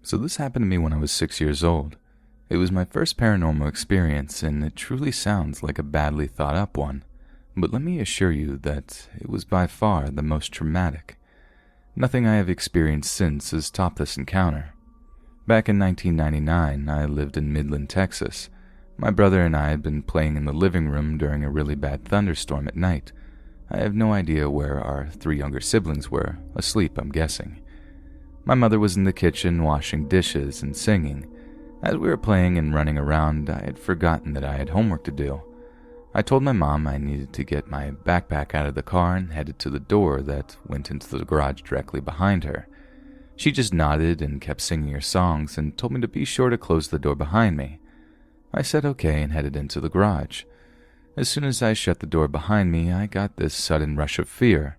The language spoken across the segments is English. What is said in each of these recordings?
So this happened to me when I was 6 years old. It was my first paranormal experience, and it truly sounds like a badly thought up one. But let me assure you that it was by far the most traumatic. Nothing I have experienced since has topped this encounter. Back in 1999, I lived in Midland, Texas. My brother and I had been playing in the living room during a really bad thunderstorm at night. I have no idea where our 3 younger siblings were, asleep I'm guessing. My mother was in the kitchen washing dishes and singing. As we were playing and running around, I had forgotten that I had homework to do. I told my mom I needed to get my backpack out of the car and headed to the door that went into the garage directly behind her. She just nodded and kept singing her songs and told me to be sure to close the door behind me. I said okay and headed into the garage. As soon as I shut the door behind me, I got this sudden rush of fear.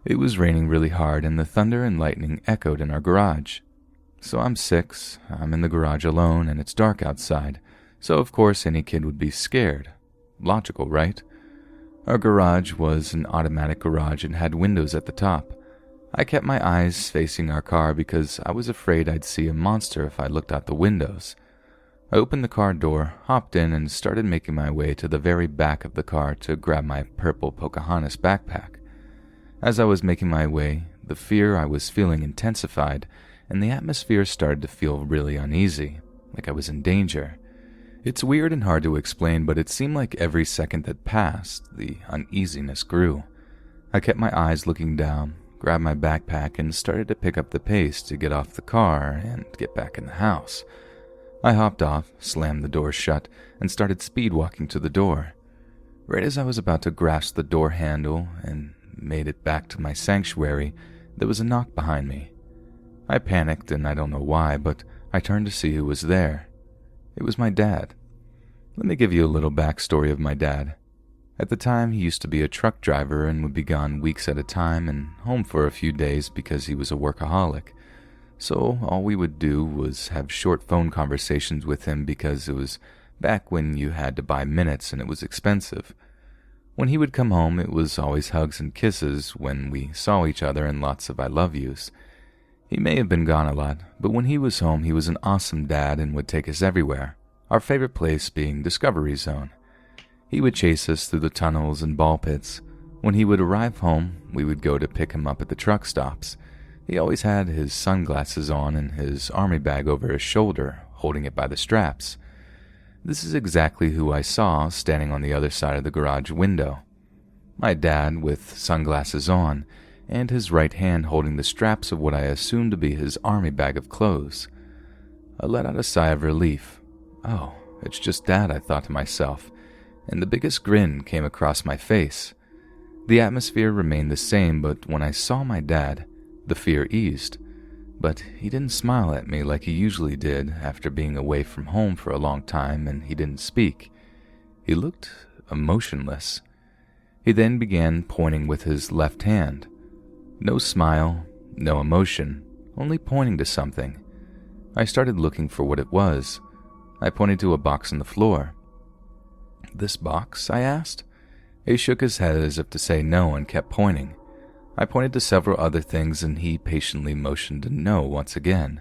It was raining really hard and the thunder and lightning echoed in our garage. So I'm 6, I'm in the garage alone and it's dark outside, so of course any kid would be scared. Logical, right? Our garage was an automatic garage and had windows at the top. I kept my eyes facing our car because I was afraid I'd see a monster if I looked out the windows. I opened the car door, hopped in, and started making my way to the very back of the car to grab my purple Pocahontas backpack. As I was making my way, the fear I was feeling intensified, and the atmosphere started to feel really uneasy, like I was in danger. It's weird and hard to explain, but it seemed like every second that passed, the uneasiness grew. I kept my eyes looking down, grabbed my backpack, and started to pick up the pace to get off the car and get back in the house. I hopped off, slammed the door shut, and started speed walking to the door. Right as I was about to grasp the door handle and made it back to my sanctuary, there was a knock behind me. I panicked, and I don't know why, but I turned to see who was there. It was my dad. Let me give you a little backstory of my dad. At the time, he used to be a truck driver and would be gone weeks at a time and home for a few days because he was a workaholic. So all we would do was have short phone conversations with him because it was back when you had to buy minutes and it was expensive. When he would come home, it was always hugs and kisses when we saw each other and lots of I love yous. He may have been gone a lot, but when he was home, he was an awesome dad and would take us everywhere, our favorite place being Discovery Zone. He would chase us through the tunnels and ball pits. When he would arrive home, we would go to pick him up at the truck stops. He always had his sunglasses on and his army bag over his shoulder, holding it by the straps. This is exactly who I saw standing on the other side of the garage window. My dad with sunglasses on, and his right hand holding the straps of what I assumed to be his army bag of clothes. I let out a sigh of relief. Oh, it's just Dad, I thought to myself, and the biggest grin came across my face. The atmosphere remained the same, but when I saw my dad, the fear eased. But he didn't smile at me like he usually did after being away from home for a long time, and he didn't speak. He looked emotionless. He then began pointing with his left hand. No smile, no emotion, only pointing to something. I started looking for what it was. I pointed to a box on the floor. "This box?" I asked. He shook his head as if to say no and kept pointing. I pointed to several other things and he patiently motioned to no once again.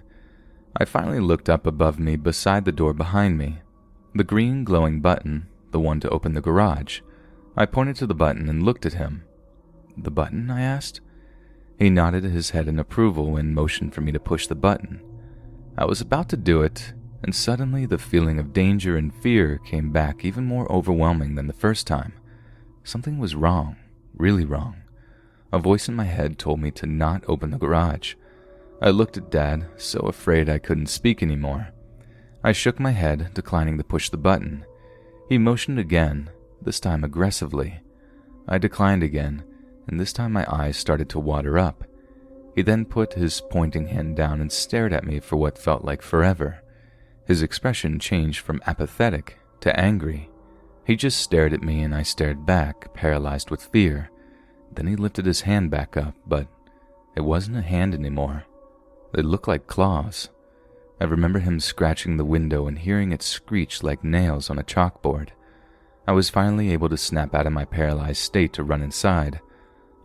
I finally looked up above me beside the door behind me. The green glowing button, the one to open the garage. I pointed to the button and looked at him. "The button?" I asked. He nodded his head in approval and motioned for me to push the button. I was about to do it, and suddenly the feeling of danger and fear came back even more overwhelming than the first time. Something was wrong, really wrong. A voice in my head told me to not open the garage. I looked at Dad, so afraid I couldn't speak anymore. I shook my head, declining to push the button. He motioned again, this time aggressively. I declined again, and this time my eyes started to water up. He then put his pointing hand down and stared at me for what felt like forever. His expression changed from apathetic to angry. He just stared at me and I stared back, paralyzed with fear. Then he lifted his hand back up, but it wasn't a hand anymore. It looked like claws. I remember him scratching the window and hearing it screech like nails on a chalkboard. I was finally able to snap out of my paralyzed state to run inside.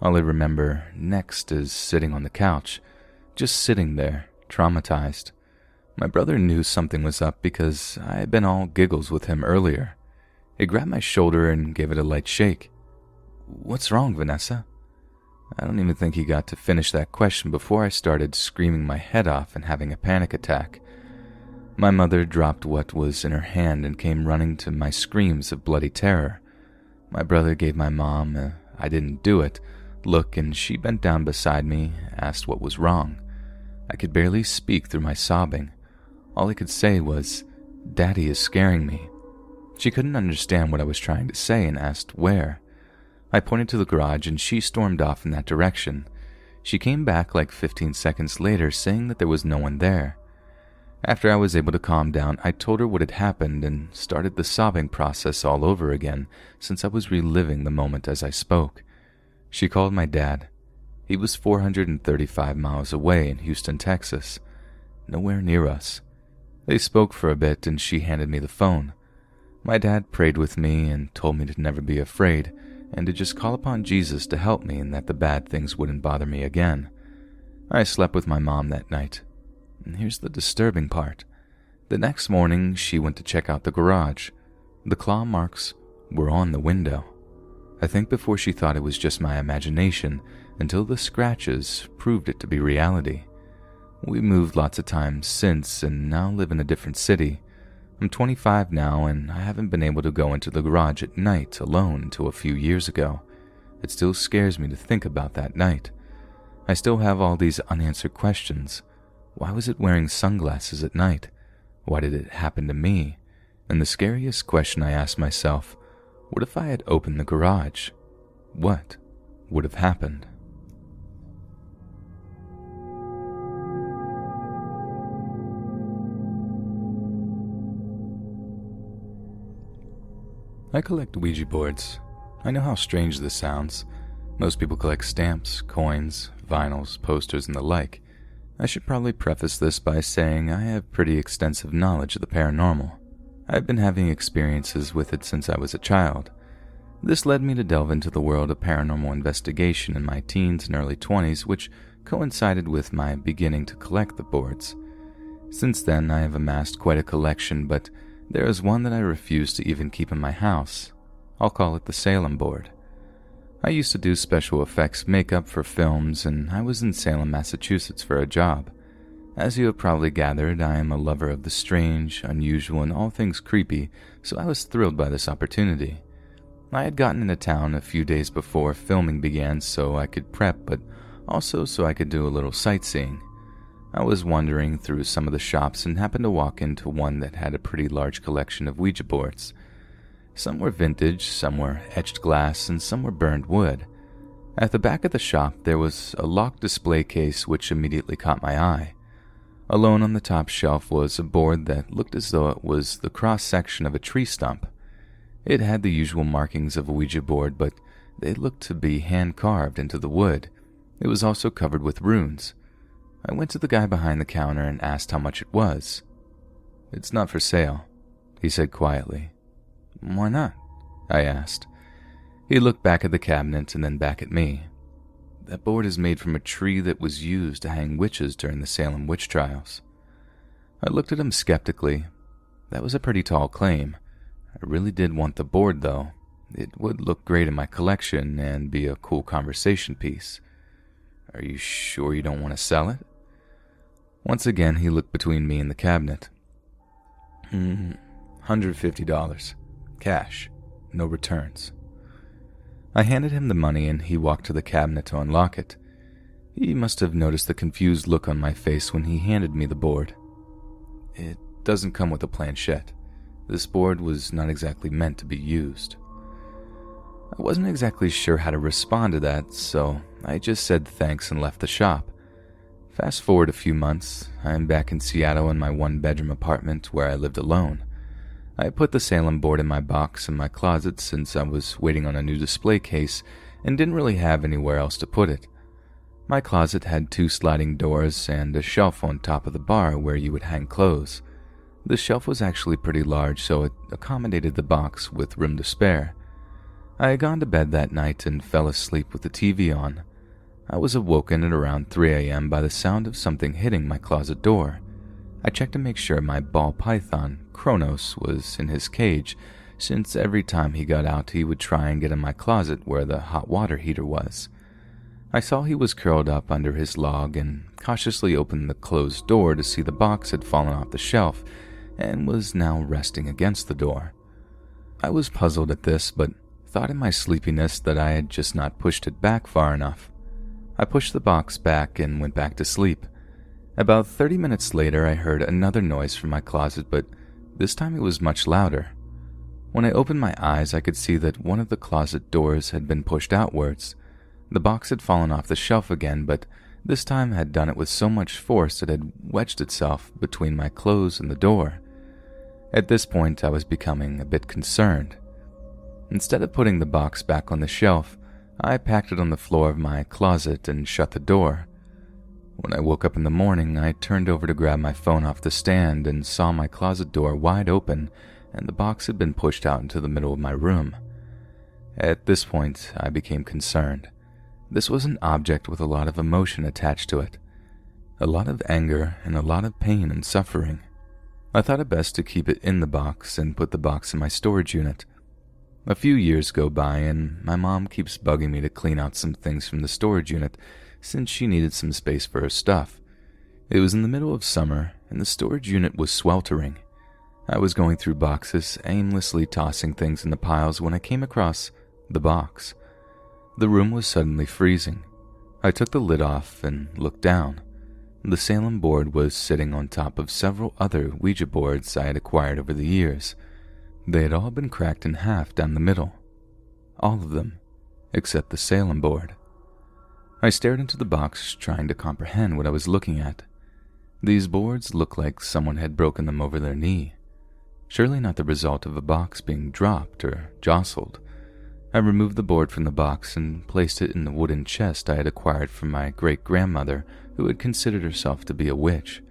All I remember next is sitting on the couch, just sitting there, traumatized. My brother knew something was up because I had been all giggles with him earlier. He grabbed my shoulder and gave it a light shake. "What's wrong, Vanessa?" I don't even think he got to finish that question before I started screaming my head off and having a panic attack. My mother dropped what was in her hand and came running to my screams of bloody terror. My brother gave my mom "I didn't do it" look, and she bent down beside me, asked what was wrong. I could barely speak through my sobbing. All I could say was, "Daddy is scaring me." She couldn't understand what I was trying to say and asked where. I pointed to the garage and she stormed off in that direction. She came back like 15 seconds later saying that there was no one there. After I was able to calm down, I told her what had happened and started the sobbing process all over again since I was reliving the moment as I spoke. She called my dad. He was 435 miles away in Houston, Texas, nowhere near us. They spoke for a bit and she handed me the phone. My dad prayed with me and told me to never be afraid and to just call upon Jesus to help me and that the bad things wouldn't bother me again. I slept with my mom that night. And here's the disturbing part. The next morning, she went to check out the garage. The claw marks were on the window. I think before she thought it was just my imagination until the scratches proved it to be reality. We moved lots of times since and now live in a different city. I'm 25 now and I haven't been able to go into the garage at night alone until a few years ago. It still scares me to think about that night. I still have all these unanswered questions. Why was it wearing sunglasses at night? Why did it happen to me? And the scariest question I asked myself, what if I had opened the garage? What would have happened? I collect Ouija boards. I know how strange this sounds. Most people collect stamps, coins, vinyls, posters, and the like. I should probably preface this by saying I have pretty extensive knowledge of the paranormal. I've been having experiences with it since I was a child. This led me to delve into the world of paranormal investigation in my teens and early 20s, which coincided with my beginning to collect the boards. Since then, I have amassed quite a collection, but there is one that I refuse to even keep in my house. I'll call it the Salem board. I used to do special effects makeup for films, and I was in Salem, Massachusetts for a job. As you have probably gathered, I am a lover of the strange, unusual, and all things creepy, so I was thrilled by this opportunity. I had gotten into town a few days before filming began so I could prep, but also so I could do a little sightseeing. I was wandering through some of the shops and happened to walk into one that had a pretty large collection of Ouija boards. Some were vintage, some were etched glass, and some were burned wood. At the back of the shop there was a locked display case which immediately caught my eye. Alone on the top shelf was a board that looked as though it was the cross-section of a tree stump. It had the usual markings of a Ouija board, but they looked to be hand-carved into the wood. It was also covered with runes. I went to the guy behind the counter and asked how much it was. "It's not for sale," he said quietly. "Why not?" I asked. He looked back at the cabinet and then back at me. "That board is made from a tree that was used to hang witches during the Salem witch trials." I looked at him skeptically. That was a pretty tall claim. I really did want the board, though. It would look great in my collection and be a cool conversation piece. "Are you sure you don't want to sell it?" Once again, he looked between me and the cabinet. $150. Cash. No returns." I handed him the money and he walked to the cabinet to unlock it. He must have noticed the confused look on my face when he handed me the board. "It doesn't come with a planchette. This board was not exactly meant to be used." I wasn't exactly sure how to respond to that, so I just said thanks and left the shop. Fast forward a few months, I am back in Seattle in my one-bedroom apartment where I lived alone. I put the Salem board in my box in my closet since I was waiting on a new display case and didn't really have anywhere else to put it. My closet had 2 sliding doors and a shelf on top of the bar where you would hang clothes. The shelf was actually pretty large, so it accommodated the box with room to spare. I had gone to bed that night and fell asleep with the TV on. I was awoken at around 3 a.m. by the sound of something hitting my closet door. I checked to make sure my ball python, Kronos, was in his cage, since every time he got out he would try and get in my closet where the hot water heater was. I saw he was curled up under his log and cautiously opened the closed door to see the box had fallen off the shelf and was now resting against the door. I was puzzled at this, but thought in my sleepiness that I had just not pushed it back far enough. I pushed the box back and went back to sleep. About 30 minutes later, I heard another noise from my closet, but this time it was much louder. When I opened my eyes, I could see that one of the closet doors had been pushed outwards. The box had fallen off the shelf again, but this time had done it with so much force it had wedged itself between my clothes and the door. At this point, I was becoming a bit concerned. Instead of putting the box back on the shelf, I packed it on the floor of my closet and shut the door. When I woke up in the morning, I turned over to grab my phone off the stand and saw my closet door wide open and the box had been pushed out into the middle of my room. At this point, I became concerned. This was an object with a lot of emotion attached to it, a lot of anger and a lot of pain and suffering. I thought it best to keep it in the box and put the box in my storage unit. A few years go by and my mom keeps bugging me to clean out some things from the storage unit since she needed some space for her stuff. It was in the middle of summer and the storage unit was sweltering. I was going through boxes, aimlessly tossing things in the piles when I came across the box. The room was suddenly freezing. I took the lid off and looked down. The Salem board was sitting on top of several other Ouija boards I had acquired over the years. They had all been cracked in half down the middle. All of them, except the Salem board. I stared into the box, trying to comprehend what I was looking at. These boards looked like someone had broken them over their knee. Surely not the result of a box being dropped or jostled. I removed the board from the box and placed it in the wooden chest I had acquired from my great-grandmother, who had considered herself to be a witch.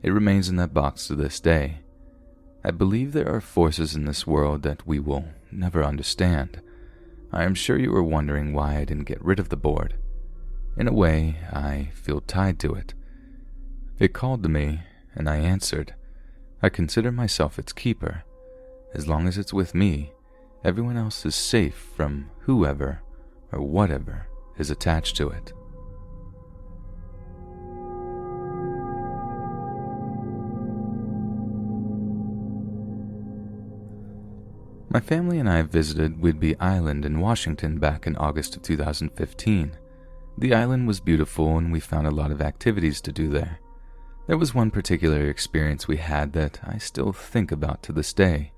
It remains in that box to this day. I believe there are forces in this world that we will never understand. I am sure you are wondering why I didn't get rid of the board. In a way, I feel tied to it. It called to me, and I answered. I consider myself its keeper. As long as it's with me, everyone else is safe from whoever or whatever is attached to it. My family and I visited Whidbey Island in Washington back in August of 2015. The island was beautiful and we found a lot of activities to do there. There was one particular experience we had that I still think about to this day.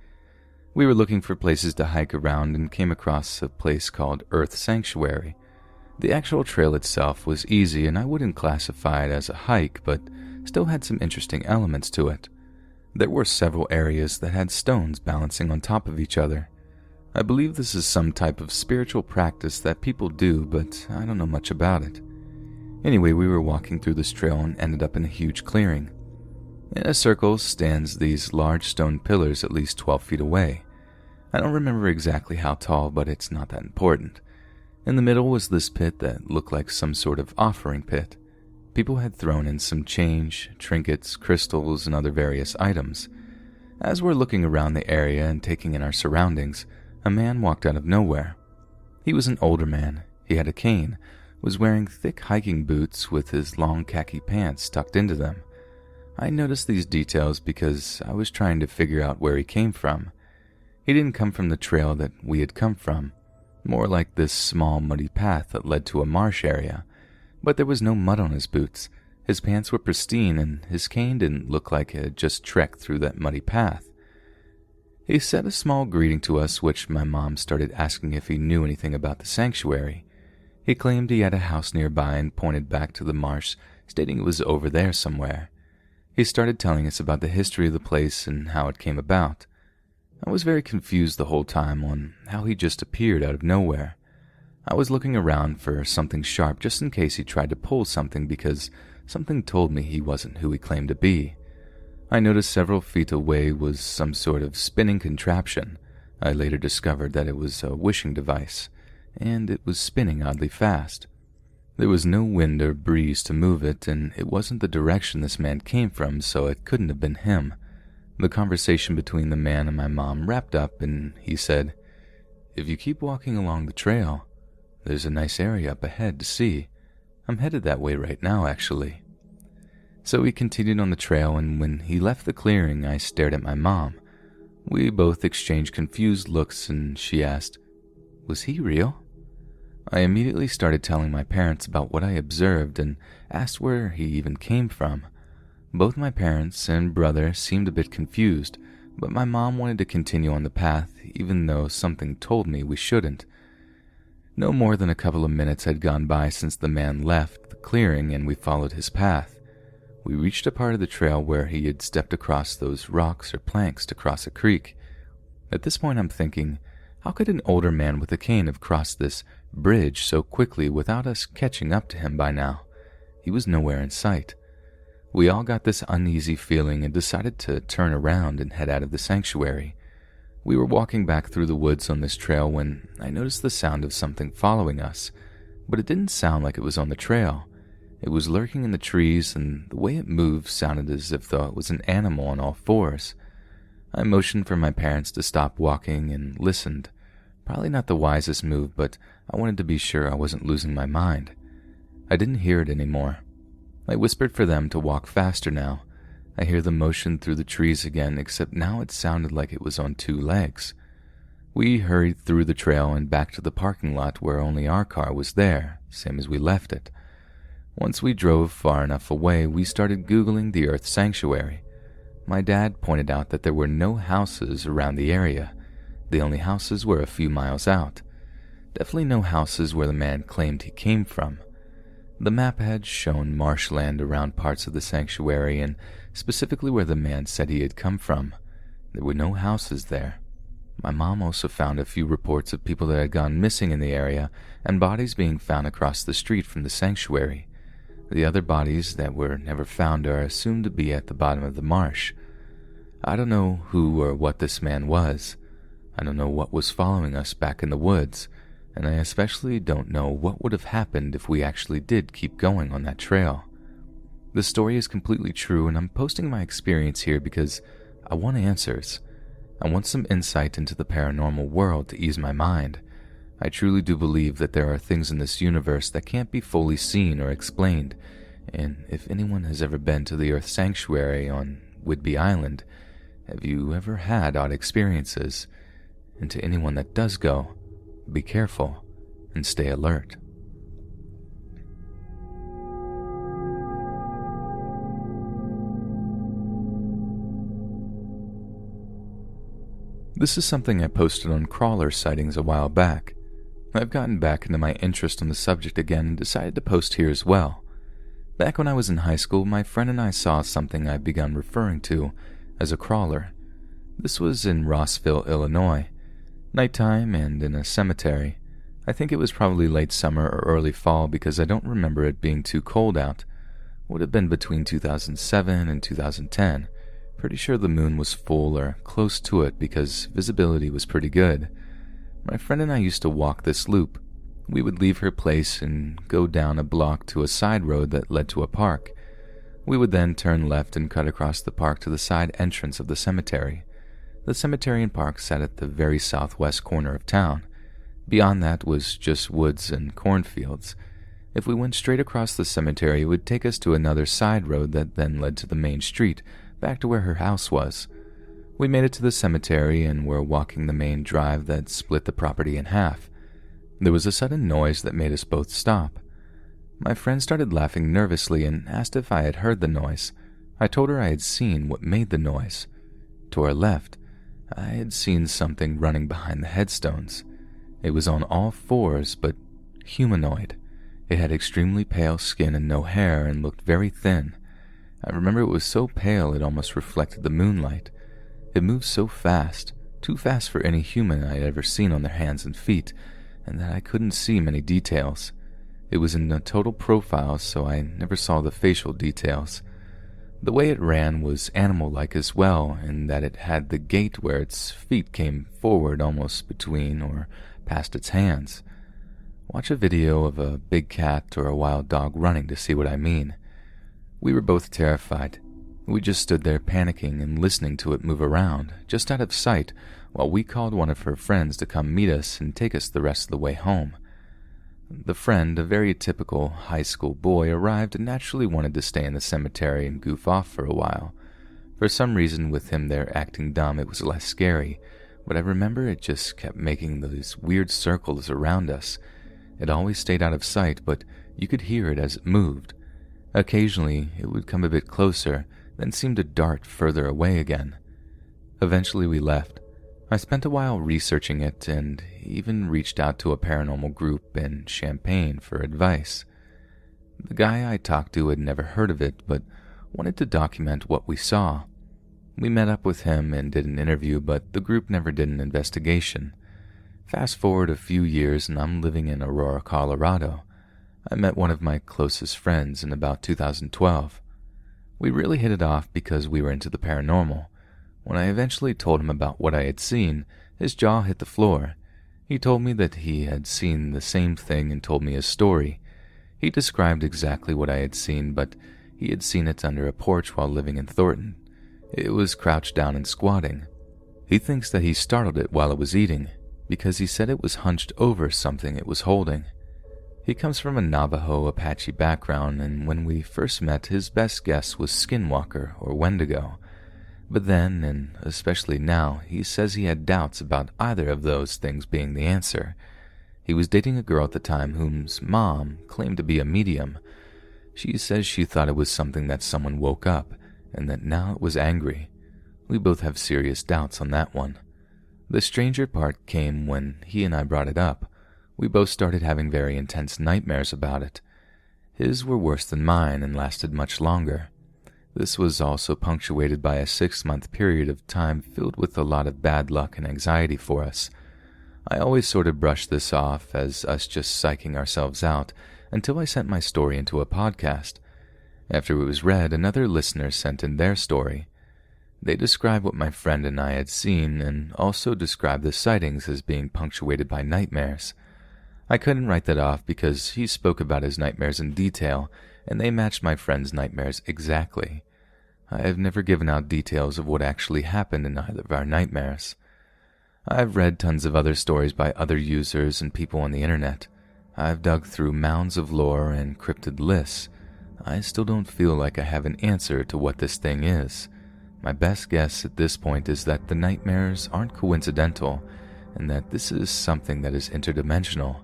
We were looking for places to hike around and came across a place called Earth Sanctuary. The actual trail itself was easy and I wouldn't classify it as a hike, but still had some interesting elements to it. There were several areas that had stones balancing on top of each other. I believe this is some type of spiritual practice that people do, but I don't know much about it. Anyway, we were walking through this trail and ended up in a huge clearing. In a circle stands these large stone pillars at least 12 feet away. I don't remember exactly how tall, but it's not that important. In the middle was this pit that looked like some sort of offering pit. People had thrown in some change, trinkets, crystals, and other various items. As we're looking around the area and taking in our surroundings, a man walked out of nowhere. He was an older man. He had a cane, was wearing thick hiking boots with his long khaki pants tucked into them. I noticed these details because I was trying to figure out where he came from. He didn't come from the trail that we had come from, more like this small muddy path that led to a marsh area. But there was no mud on his boots. His pants were pristine and his cane didn't look like it had just trekked through that muddy path. He said a small greeting to us, which my mom started asking if he knew anything about the sanctuary. He claimed he had a house nearby and pointed back to the marsh, stating it was over there somewhere. He started telling us about the history of the place and how it came about. I was very confused the whole time on how he just appeared out of nowhere. I was looking around for something sharp just in case he tried to pull something because something told me he wasn't who he claimed to be. I noticed several feet away was some sort of spinning contraption. I later discovered that it was a wishing device, and it was spinning oddly fast. There was no wind or breeze to move it, and it wasn't the direction this man came from, so it couldn't have been him. The conversation between the man and my mom wrapped up, and he said, "If you keep walking along the trail, there's a nice area up ahead to see. I'm headed that way right now, actually." So we continued on the trail, and when he left the clearing, I stared at my mom. We both exchanged confused looks, and she asked, "Was he real?" I immediately started telling my parents about what I observed and asked where he even came from. Both my parents and brother seemed a bit confused, but my mom wanted to continue on the path, even though something told me we shouldn't. No more than a couple of minutes had gone by since the man left the clearing, and we followed his path. We reached a part of the trail where he had stepped across those rocks or planks to cross a creek. At this point I'm thinking, how could an older man with a cane have crossed this bridge so quickly without us catching up to him by now? He was nowhere in sight. We all got this uneasy feeling and decided to turn around and head out of the sanctuary. We were walking back through the woods on this trail when I noticed the sound of something following us, but it didn't sound like it was on the trail. It was lurking in the trees, and the way it moved sounded as if though it was an animal on all fours. I motioned for my parents to stop walking and listened. Probably not the wisest move, but I wanted to be sure I wasn't losing my mind. I didn't hear it anymore. I whispered for them to walk faster now. I hear the motion through the trees again, except now it sounded like it was on two legs. We hurried through the trail and back to the parking lot where only our car was there, same as we left it. Once we drove far enough away, we started Googling the Earth Sanctuary. My dad pointed out that there were no houses around the area. The only houses were a few miles out. Definitely no houses where the man claimed he came from. The map had shown marshland around parts of the sanctuary, and specifically where the man said he had come from. There were no houses there. My mom also found a few reports of people that had gone missing in the area and bodies being found across the street from the sanctuary. The other bodies that were never found are assumed to be at the bottom of the marsh. I don't know who or what this man was. I don't know what was following us back in the woods, and I especially don't know what would have happened if we actually did keep going on that trail. The story is completely true, and I'm posting my experience here because I want answers. I want some insight into the paranormal world to ease my mind. I truly do believe that there are things in this universe that can't be fully seen or explained, and if anyone has ever been to the Earth Sanctuary on Whidbey Island, have you ever had odd experiences? And to anyone that does go, be careful and stay alert. This is something I posted on crawler sightings a while back. I've gotten back into my interest on the subject again and decided to post here as well. Back when I was in high school, my friend and I saw something I've begun referring to as a crawler. This was in Rossville, Illinois. Nighttime and in a cemetery. I think it was probably late summer or early fall because I don't remember it being too cold out. Would have been between 2007 and 2010. Pretty sure the moon was full or close to it because visibility was pretty good. My friend and I used to walk this loop. We would leave her place and go down a block to a side road that led to a park. We would then turn left and cut across the park to the side entrance of the cemetery. The cemetery and park sat at the very southwest corner of town. Beyond that was just woods and cornfields. If we went straight across the cemetery, it would take us to another side road that then led to the main street, back to where her house was. We made it to the cemetery and were walking the main drive that split the property in half. There was a sudden noise that made us both stop. My friend started laughing nervously and asked if I had heard the noise. I told her I had seen what made the noise. To our left, I had seen something running behind the headstones. It was on all fours, but humanoid. It had extremely pale skin and no hair and looked very thin. I remember it was so pale it almost reflected the moonlight. It moved so fast, too fast for any human I had ever seen on their hands and feet, and that I couldn't see many details. It was in a total profile, so I never saw the facial details. The way it ran was animal-like as well, in that it had the gait where its feet came forward almost between or past its hands. Watch a video of a big cat or a wild dog running to see what I mean. We were both terrified. We just stood there panicking and listening to it move around, just out of sight, while we called one of her friends to come meet us and take us the rest of the way home. The friend, a very typical high school boy, arrived and naturally wanted to stay in the cemetery and goof off for a while. For some reason, with him there acting dumb, it was less scary, but I remember it just kept making these weird circles around us. It always stayed out of sight, but you could hear it as it moved. Occasionally, it would come a bit closer, then seem to dart further away again. Eventually we left. I spent a while researching it and even reached out to a paranormal group in Champaign for advice. The guy I talked to had never heard of it, but wanted to document what we saw. We met up with him and did an interview, but the group never did an investigation. Fast forward a few years and I'm living in Aurora, Colorado. I met one of my closest friends in about 2012. We really hit it off because we were into the paranormal. When I eventually told him about what I had seen, his jaw hit the floor. He told me that he had seen the same thing and told me his story. He described exactly what I had seen, but he had seen it under a porch while living in Thornton. It was crouched down and squatting. He thinks that he startled it while it was eating, because he said it was hunched over something it was holding. He comes from a Navajo Apache background, and when we first met, his best guess was Skinwalker or Wendigo. But then, and especially now, he says he had doubts about either of those things being the answer. He was dating a girl at the time whose mom claimed to be a medium. She says she thought it was something that someone woke up, and that now it was angry. We both have serious doubts on that one. The stranger part came when he and I brought it up. We both started having very intense nightmares about it. His were worse than mine and lasted much longer. This was also punctuated by a 6-month period of time filled with a lot of bad luck and anxiety for us. I always sort of brushed this off as us just psyching ourselves out until I sent my story into a podcast. After it was read, another listener sent in their story. They described what my friend and I had seen and also described the sightings as being punctuated by nightmares. I couldn't write that off because he spoke about his nightmares in detail, and they matched my friend's nightmares exactly. I have never given out details of what actually happened in either of our nightmares. I've read tons of other stories by other users and people on the internet. I've dug through mounds of lore and cryptid lists. I still don't feel like I have an answer to what this thing is. My best guess at this point is that the nightmares aren't coincidental, and that this is something that is interdimensional.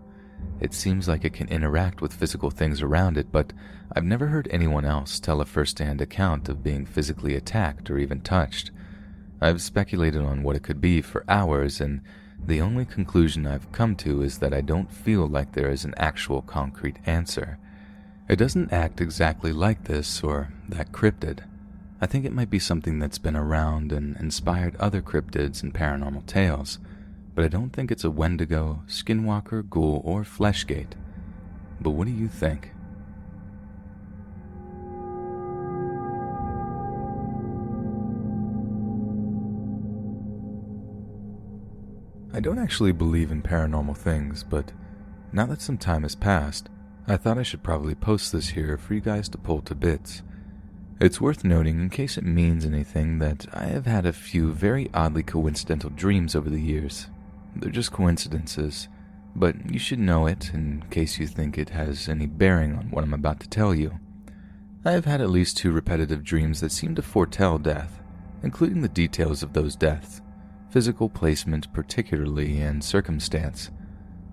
It seems like it can interact with physical things around it, but I've never heard anyone else tell a first-hand account of being physically attacked or even touched. I've speculated on what it could be for hours, and the only conclusion I've come to is that I don't feel like there is an actual concrete answer. It doesn't act exactly like this or that cryptid. I think it might be something that's been around and inspired other cryptids and paranormal tales, but I don't think it's a Wendigo, Skinwalker, Ghoul, or Fleshgate. But what do you think? I don't actually believe in paranormal things, but now that some time has passed, I thought I should probably post this here for you guys to pull to bits. It's worth noting, in case it means anything, that I have had a few very oddly coincidental dreams over the years. They're just coincidences, but you should know it in case you think it has any bearing on what I'm about to tell you. I have had at least 2 repetitive dreams that seem to foretell death, including the details of those deaths, physical placement particularly, and circumstance.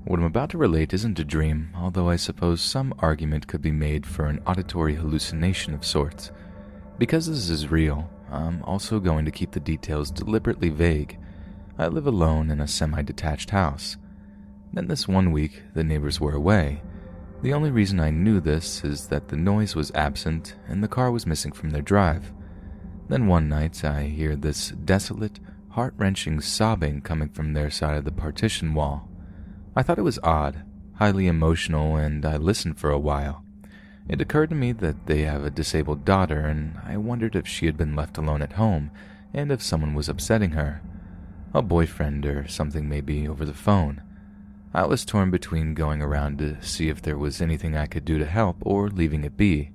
What I'm about to relate isn't a dream, although I suppose some argument could be made for an auditory hallucination of sorts. Because this is real, I'm also going to keep the details deliberately vague. I live alone in a semi-detached house. Then this one week, the neighbors were away. The only reason I knew this is that the noise was absent and the car was missing from their drive. Then one night, I hear this desolate, heart-wrenching sobbing coming from their side of the partition wall. I thought it was odd, highly emotional, and I listened for a while. It occurred to me that they have a disabled daughter, and I wondered if she had been left alone at home, and if someone was upsetting her. A boyfriend or something maybe over the phone. I was torn between going around to see if there was anything I could do to help or leaving it be.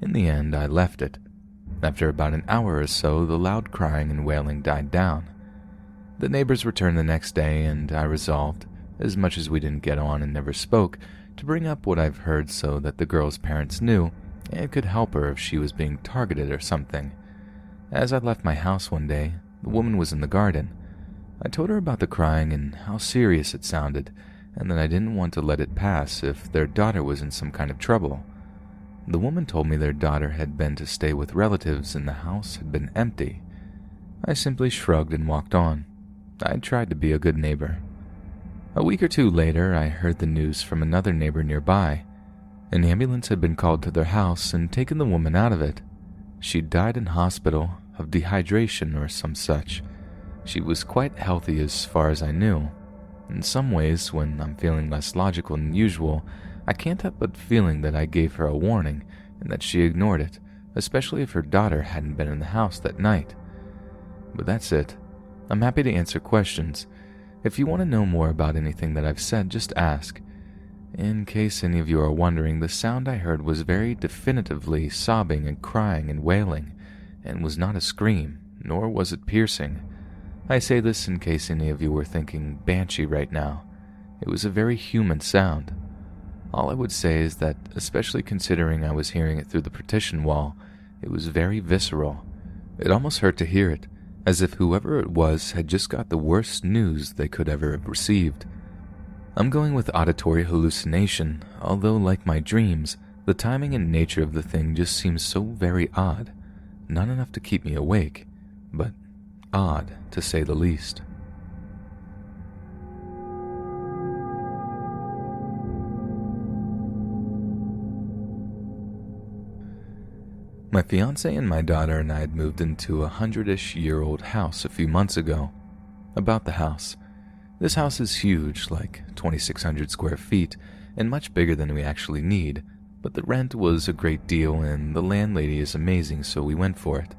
In the end, I left it. After about an hour or so, the loud crying and wailing died down. The neighbors returned the next day, and I resolved, as much as we didn't get on and never spoke, to bring up what I've heard so that the girl's parents knew and could help her if she was being targeted or something. As I left my house one day, the woman was in the garden. I told her about the crying and how serious it sounded, and that I didn't want to let it pass if their daughter was in some kind of trouble. The woman told me their daughter had been to stay with relatives and the house had been empty. I simply shrugged and walked on. I tried to be a good neighbor. A week or two later, I heard the news from another neighbor nearby. An ambulance had been called to their house and taken the woman out of it. She died in hospital of dehydration or some such. She was quite healthy as far as I knew. In some ways, when I'm feeling less logical than usual, I can't help but feeling that I gave her a warning and that she ignored it, especially if her daughter hadn't been in the house that night. But that's it. I'm happy to answer questions. If you want to know more about anything that I've said, just ask. In case any of you are wondering, the sound I heard was very definitively sobbing and crying and wailing, and was not a scream, nor was it piercing. I say this in case any of you were thinking banshee right now. It was a very human sound. All I would say is that, especially considering I was hearing it through the partition wall, it was very visceral. It almost hurt to hear it, as if whoever it was had just got the worst news they could ever have received. I'm going with auditory hallucination, although like my dreams, the timing and nature of the thing just seems so very odd. Not enough to keep me awake, but odd to say the least. My fiancé and my daughter and I had moved into a 100-ish-year-old house a few months ago. About the house. This house is huge, like 2,600 square feet, and much bigger than we actually need, but the rent was a great deal and the landlady is amazing, so we went for it.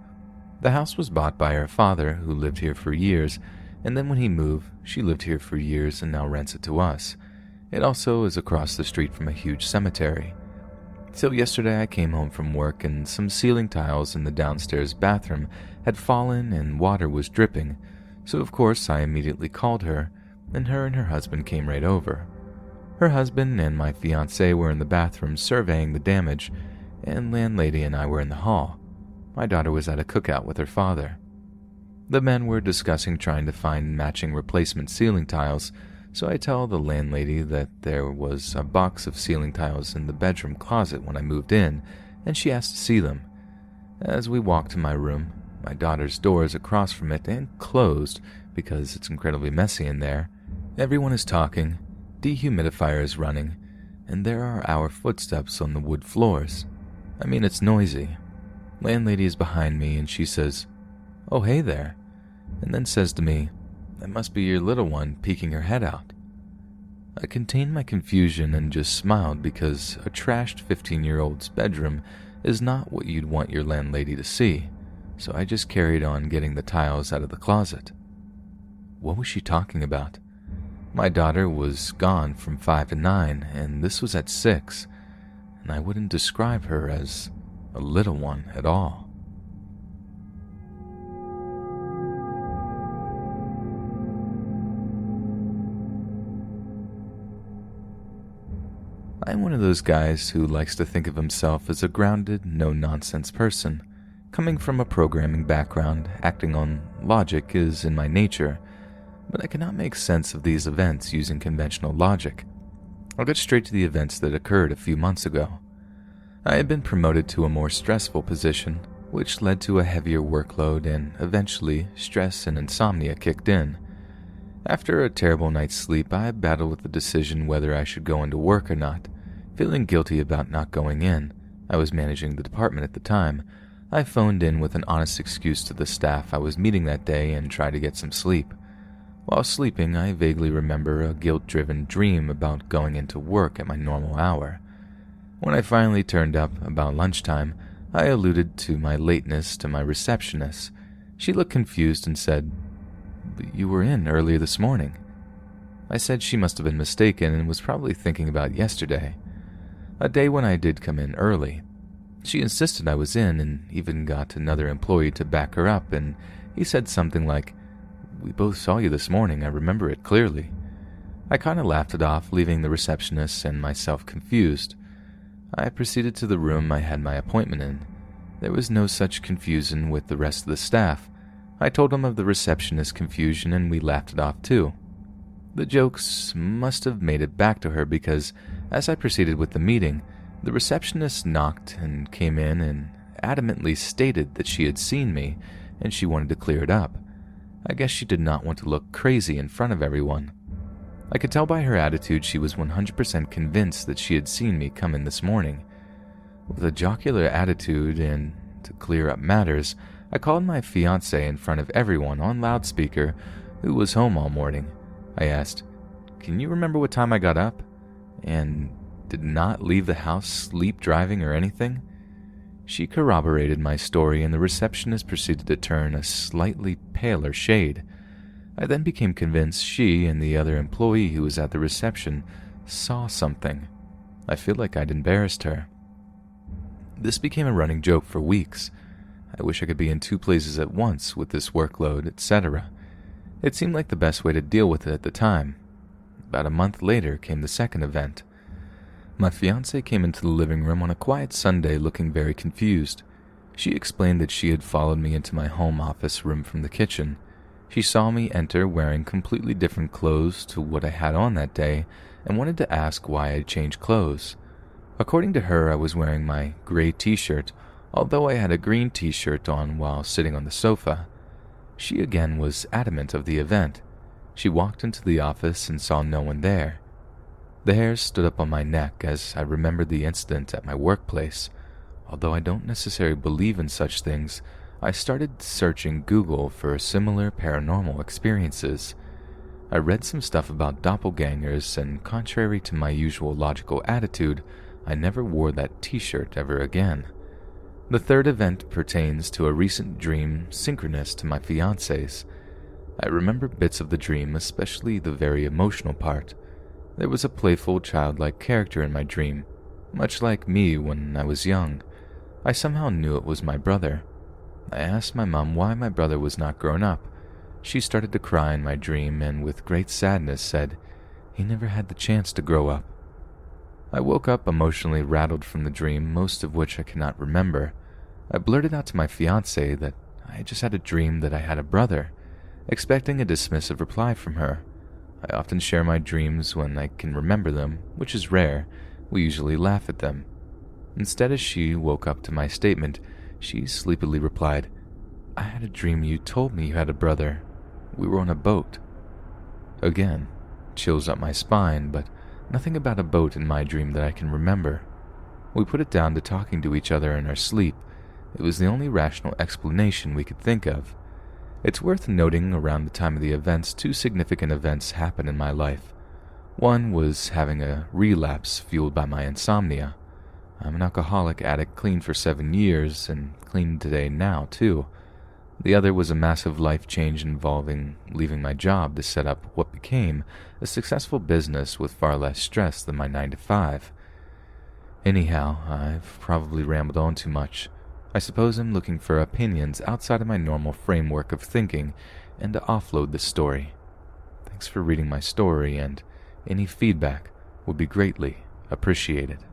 The house was bought by her father, who lived here for years, and then when he moved, she lived here for years and now rents it to us. It also is across the street from a huge cemetery. So yesterday I came home from work and some ceiling tiles in the downstairs bathroom had fallen and water was dripping, so of course I immediately called her, and her husband came right over. Her husband and my fiancé were in the bathroom surveying the damage, and landlady and I were in the hall. My daughter was at a cookout with her father. The men were discussing trying to find matching replacement ceiling tiles, so I tell the landlady that there was a box of ceiling tiles in the bedroom closet when I moved in, and she asked to see them. As we walked to my room, my daughter's door is across from it and closed because it's incredibly messy in there. Everyone is talking, dehumidifier is running, and there are our footsteps on the wood floors. I mean, it's noisy. Landlady is behind me and she says, "Oh, hey there," and then says to me, "That must be your little one peeking her head out." I contained my confusion and just smiled because a trashed 15-year-old's bedroom is not what you'd want your landlady to see, so I just carried on getting the tiles out of the closet. What was she talking about? My daughter was gone from 5 to 9, and this was at 6, and I wouldn't describe her as a little one at all. I'm one of those guys who likes to think of himself as a grounded, no-nonsense person. Coming from a programming background, acting on logic is in my nature, but I cannot make sense of these events using conventional logic. I'll get straight to the events that occurred a few months ago. I had been promoted to a more stressful position, which led to a heavier workload and eventually stress and insomnia kicked in. After a terrible night's sleep, I battled with the decision whether I should go into work or not. Feeling guilty about not going in, I was managing the department at the time. I phoned in with an honest excuse to the staff I was meeting that day and tried to get some sleep. While sleeping, I vaguely remember a guilt-driven dream about going into work at my normal hour. When I finally turned up about lunchtime, I alluded to my lateness to my receptionist. She looked confused and said, "But you were in earlier this morning." I said she must have been mistaken and was probably thinking about yesterday, a day when I did come in early. She insisted I was in and even got another employee to back her up, and he said something like, "We both saw you this morning, I remember it clearly." I kind of laughed it off, leaving the receptionist and myself confused. I proceeded to the room I had my appointment in. There was no such confusion with the rest of the staff. I told him of the receptionist's confusion and we laughed it off too. The jokes must have made it back to her because as I proceeded with the meeting, the receptionist knocked and came in and adamantly stated that she had seen me and she wanted to clear it up. I guess she did not want to look crazy in front of everyone. I could tell by her attitude she was 100% convinced that she had seen me come in this morning. With a jocular attitude and to clear up matters, I called my fiancé in front of everyone on loudspeaker who was home all morning. I asked, "Can you remember what time I got up? And did not leave the house sleep driving or anything?" She corroborated my story and the receptionist proceeded to turn a slightly paler shade. I then became convinced she and the other employee who was at the reception saw something. I feel like I'd embarrassed her. This became a running joke for weeks. I wish I could be in 2 places at once with this workload, etc. It seemed like the best way to deal with it at the time. About a month later came the second event. My fiancée came into the living room on a quiet Sunday looking very confused. She explained that she had followed me into my home office room from the kitchen. She saw me enter wearing completely different clothes to what I had on that day and wanted to ask why I had changed clothes. According to her, I was wearing my gray t-shirt, although I had a green t-shirt on while sitting on the sofa. She again was adamant of the event. She walked into the office and saw no one there. The hairs stood up on my neck as I remembered the incident at my workplace. Although I don't necessarily believe in such things, I started searching Google for similar paranormal experiences. I read some stuff about doppelgangers, and contrary to my usual logical attitude, I never wore that t-shirt ever again. The third event pertains to a recent dream synchronous to my fiancé's. I remember bits of the dream, especially the very emotional part. There was a playful, childlike character in my dream, much like me when I was young. I somehow knew it was my brother. I asked my mom why my brother was not grown up. She started to cry in my dream and with great sadness said, "He never had the chance to grow up." I woke up emotionally rattled from the dream, most of which I cannot remember. I blurted out to my fiancée that I just had a dream that I had a brother, expecting a dismissive reply from her. I often share my dreams when I can remember them, which is rare. We usually laugh at them. Instead, as she woke up to my statement, she sleepily replied, "I had a dream you told me you had a brother. We were on a boat." Again, chills up my spine, but nothing about a boat in my dream that I can remember. We put it down to talking to each other in our sleep. It was the only rational explanation we could think of. It's worth noting around the time of the events, 2 significant events happened in my life. One was having a relapse fueled by my insomnia. I'm an alcoholic addict, clean for 7 years, and clean today now, too. The other was a massive life change involving leaving my job to set up what became a successful business with far less stress than my 9-to-5. Anyhow, I've probably rambled on too much. I suppose I'm looking for opinions outside of my normal framework of thinking and to offload this story. Thanks for reading my story, and any feedback would be greatly appreciated.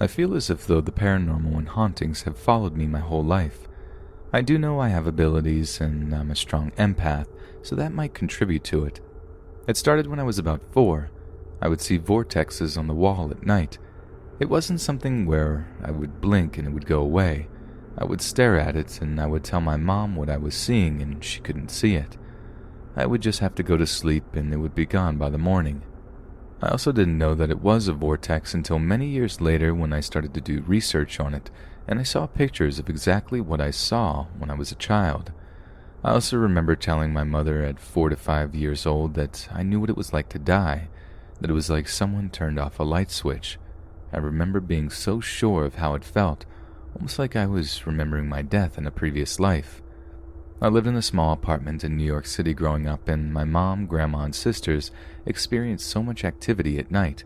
I feel as if though the paranormal and hauntings have followed me my whole life. I do know I have abilities and I'm a strong empath, so that might contribute to it. It started when I was about 4. I would see vortexes on the wall at night. It wasn't something where I would blink and it would go away. I would stare at it and I would tell my mom what I was seeing and she couldn't see it. I would just have to go to sleep and it would be gone by the morning. I also didn't know that it was a vortex until many years later when I started to do research on it, and I saw pictures of exactly what I saw when I was a child. I also remember telling my mother at 4 to 5 years old that I knew what it was like to die, that it was like someone turned off a light switch. I remember being so sure of how it felt, almost like I was remembering my death in a previous life. I lived in a small apartment in New York City growing up, and my mom, grandma, and sisters experienced so much activity at night.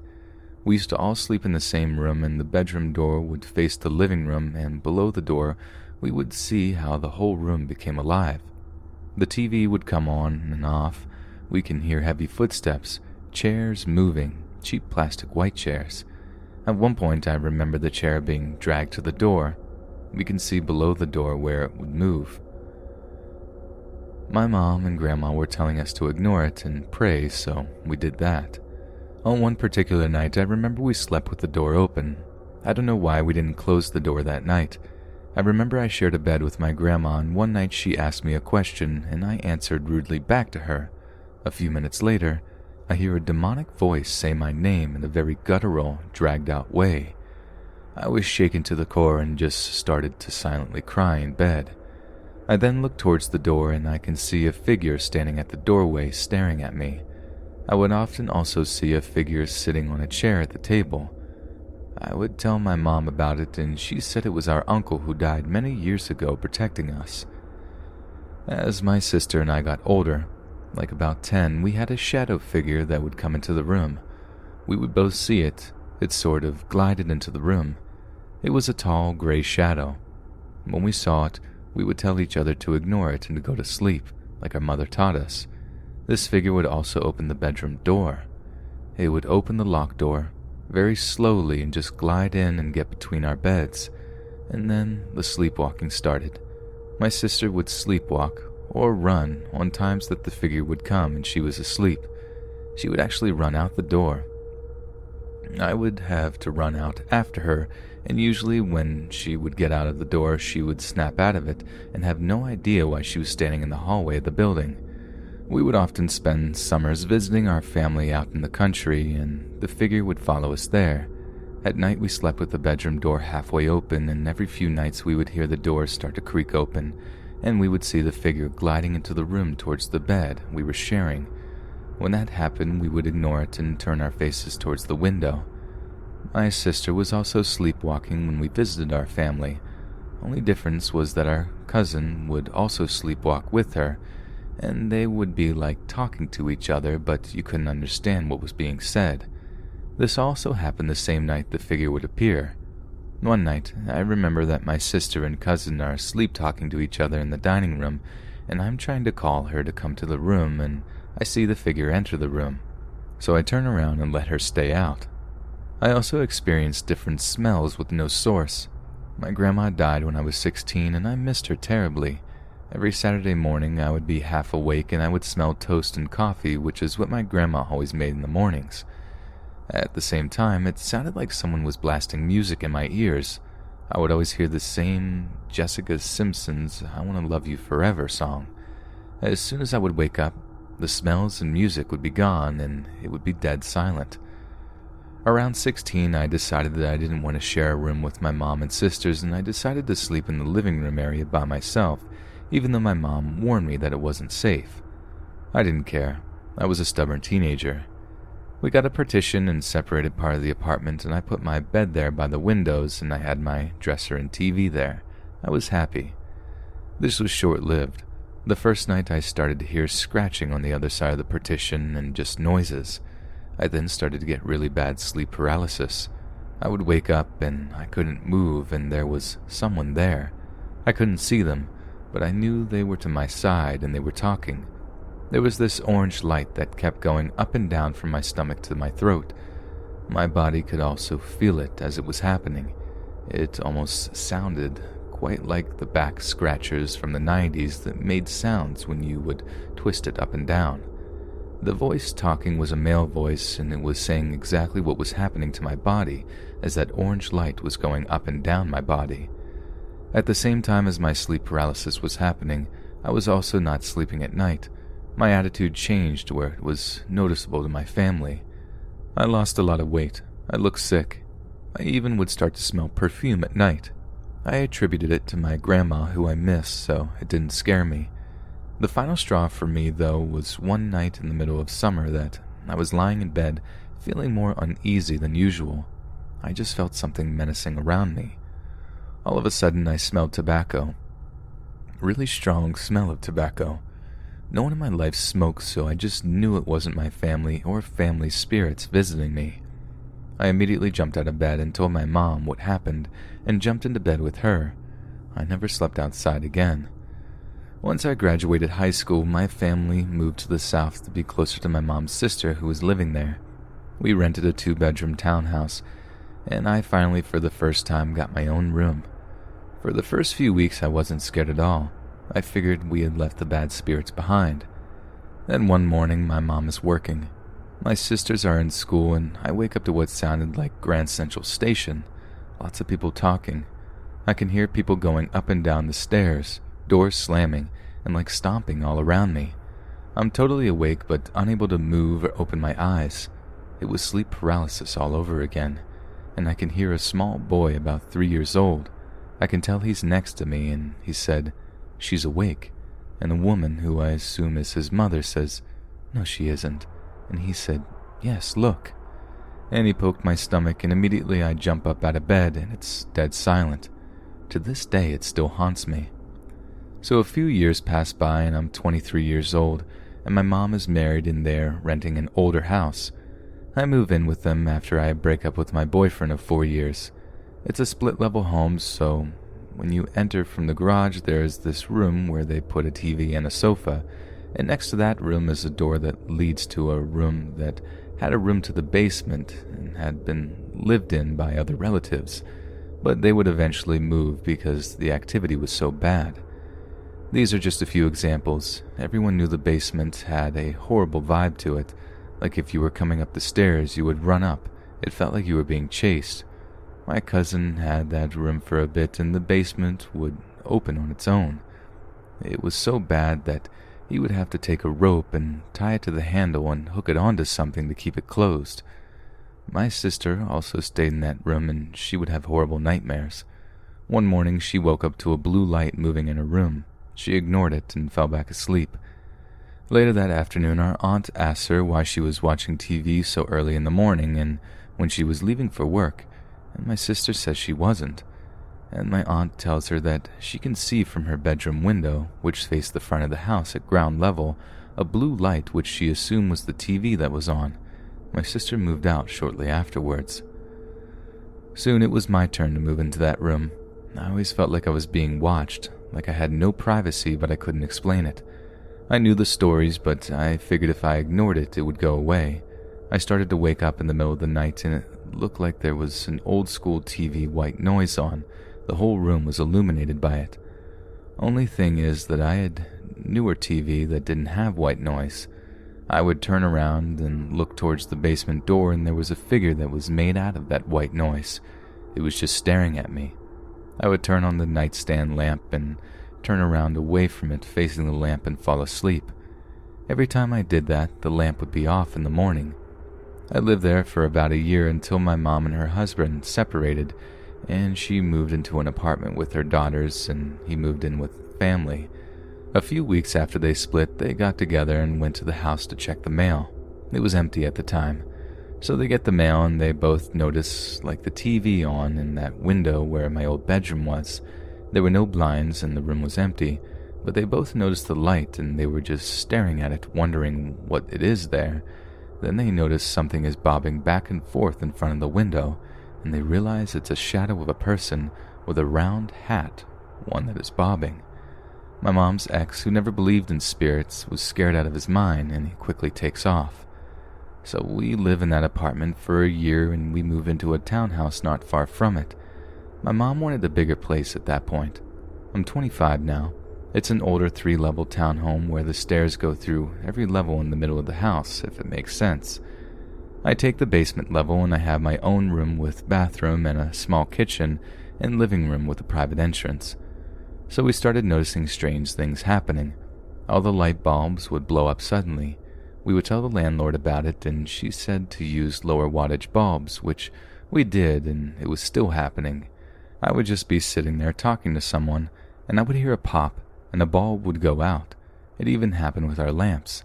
We used to all sleep in the same room, and the bedroom door would face the living room, and below the door, we would see how the whole room became alive. The TV would come on and off. We can hear heavy footsteps, chairs moving, cheap plastic white chairs. At one point, I remember the chair being dragged to the door. We can see below the door where it would move. My mom and grandma were telling us to ignore it and pray, so we did that. On one particular night, I remember we slept with the door open. I don't know why we didn't close the door that night. I remember I shared a bed with my grandma, and one night she asked me a question, and I answered rudely back to her. A few minutes later, I hear a demonic voice say my name in a very guttural, dragged-out way. I was shaken to the core and just started to silently cry in bed. I then looked towards the door, and I can see a figure standing at the doorway staring at me. I would often also see a figure sitting on a chair at the table. I would tell my mom about it, and she said it was our uncle who died many years ago protecting us. As my sister and I got older, like about 10, we had a shadow figure that would come into the room. We would both see it. It sort of glided into the room. It was a tall, gray shadow. When we saw it, we would tell each other to ignore it and to go to sleep, like our mother taught us. This figure would also open the bedroom door. It would open the locked door very slowly and just glide in and get between our beds. And then the sleepwalking started. My sister would sleepwalk or run on times that the figure would come and she was asleep. She would actually run out the door. I would have to run out after her, and usually when she would get out of the door, she would snap out of it and have no idea why she was standing in the hallway of the building. We would often spend summers visiting our family out in the country, and the figure would follow us there. At night, we slept with the bedroom door halfway open, and every few nights we would hear the door start to creak open, and we would see the figure gliding into the room towards the bed we were sharing. When that happened, we would ignore it and turn our faces towards the window. My sister was also sleepwalking when we visited our family. Only difference was that our cousin would also sleepwalk with her, and they would be like talking to each other, but you couldn't understand what was being said. This also happened the same night the figure would appear. One night, I remember that my sister and cousin are sleep talking to each other in the dining room, and I'm trying to call her to come to the room, and I see the figure enter the room. So I turn around and let her stay out. I also experienced different smells with no source. My grandma died when I was 16, and I missed her terribly. Every Saturday morning, I would be half awake and I would smell toast and coffee, which is what my grandma always made in the mornings. At the same time, it sounded like someone was blasting music in my ears. I would always hear the same Jessica Simpson's I Want to Love You Forever song. As soon as I would wake up, the smells and music would be gone and it would be dead silent. Around 16, I decided that I didn't want to share a room with my mom and sisters, and I decided to sleep in the living room area by myself, even though my mom warned me that it wasn't safe. I didn't care. I was a stubborn teenager. We got a partition and separated part of the apartment, and I put my bed there by the windows, and I had my dresser and TV there. I was happy. This was short-lived. The first night I started to hear scratching on the other side of the partition and just noises. I then started to get really bad sleep paralysis. I would wake up and I couldn't move, and there was someone there. I couldn't see them, but I knew they were to my side and they were talking. There was this orange light that kept going up and down from my stomach to my throat. My body could also feel it as it was happening. It almost sounded quite like the back scratchers from the 90s that made sounds when you would twist it up and down. The voice talking was a male voice, and it was saying exactly what was happening to my body as that orange light was going up and down my body. At the same time as my sleep paralysis was happening, I was also not sleeping at night. My attitude changed where it was noticeable to my family. I lost a lot of weight. I looked sick. I even would start to smell perfume at night. I attributed it to my grandma, who I missed, so it didn't scare me. The final straw for me, though, was one night in the middle of summer that I was lying in bed, feeling more uneasy than usual. I just felt something menacing around me. All of a sudden, I smelled tobacco. Really strong smell of tobacco. No one in my life smoked, so I just knew it wasn't my family or family spirits visiting me. I immediately jumped out of bed and told my mom what happened and jumped into bed with her. I never slept outside again. Once I graduated high school, my family moved to the south to be closer to my mom's sister who was living there. We rented a 2-bedroom townhouse, and I finally, for the first time, got my own room. For the first few weeks, I wasn't scared at all. I figured we had left the bad spirits behind. Then one morning, my mom is working. My sisters are in school, and I wake up to what sounded like Grand Central Station. Lots of people talking. I can hear people going up and down the stairs, doors slamming, and like stomping all around me. I'm totally awake but unable to move or open my eyes. It was sleep paralysis all over again, and I can hear a small boy about 3 years old. I can tell he's next to me, and he said, "She's awake," and a woman, who I assume is his mother, says, "No, she isn't," and he said, "Yes, look," and he poked my stomach, and immediately I jump up out of bed, and it's dead silent. To this day, it still haunts me. So a few years pass by, and I'm 23 years old, and my mom is married and they're renting an older house. I move in with them after I break up with my boyfriend of 4 years. It's a split-level home, so when you enter from the garage, there is this room where they put a TV and a sofa, and next to that room is a door that leads to a room that had a room to the basement and had been lived in by other relatives, but they would eventually move because the activity was so bad. These are just a few examples. Everyone knew the basement had a horrible vibe to it. Like if you were coming up the stairs, you would run up. It felt like you were being chased. My cousin had that room for a bit, and the basement would open on its own. It was so bad that he would have to take a rope and tie it to the handle and hook it onto something to keep it closed. My sister also stayed in that room, and she would have horrible nightmares. One morning, she woke up to a blue light moving in her room. She ignored it and fell back asleep. Later that afternoon, our aunt asked her why she was watching TV so early in the morning and when she was leaving for work, and my sister says she wasn't. And my aunt tells her that she can see from her bedroom window, which faced the front of the house at ground level, a blue light which she assumed was the TV that was on. My sister moved out shortly afterwards. Soon it was my turn to move into that room. I always felt like I was being watched, like I had no privacy, but I couldn't explain it. I knew the stories, but I figured if I ignored it, it would go away. I started to wake up in the middle of the night, and it looked like there was an old-school TV white noise on. The whole room was illuminated by it. Only thing is that I had newer TV that didn't have white noise. I would turn around and look towards the basement door, and there was a figure that was made out of that white noise. It was just staring at me. I would turn on the nightstand lamp and turn around away from it, facing the lamp, and fall asleep. Every time I did that, the lamp would be off in the morning. I lived there for about a year until my mom and her husband separated, and she moved into an apartment with her daughters, and he moved in with family. A few weeks after they split, they got together and went to the house to check the mail. It was empty at the time. So they get the mail, and they both notice like the TV on in that window where my old bedroom was. There were no blinds and the room was empty, but they both noticed the light, and they were just staring at it, wondering what it is there. Then they notice something is bobbing back and forth in front of the window, and they realize it's a shadow of a person with a round hat, one that is bobbing. My mom's ex, who never believed in spirits, was scared out of his mind, and he quickly takes off. So we live in that apartment for a year, and we move into a townhouse not far from it. My mom wanted a bigger place at that point. I'm 25 now. It's an older 3-level townhome where the stairs go through every level in the middle of the house, if it makes sense. I take the basement level, and I have my own room with bathroom and a small kitchen and living room with a private entrance. So we started noticing strange things happening. All the light bulbs would blow up suddenly. We would tell the landlord about it, and she said to use lower wattage bulbs, which we did, and it was still happening. I would just be sitting there talking to someone, and I would hear a pop, and a bulb would go out. It even happened with our lamps.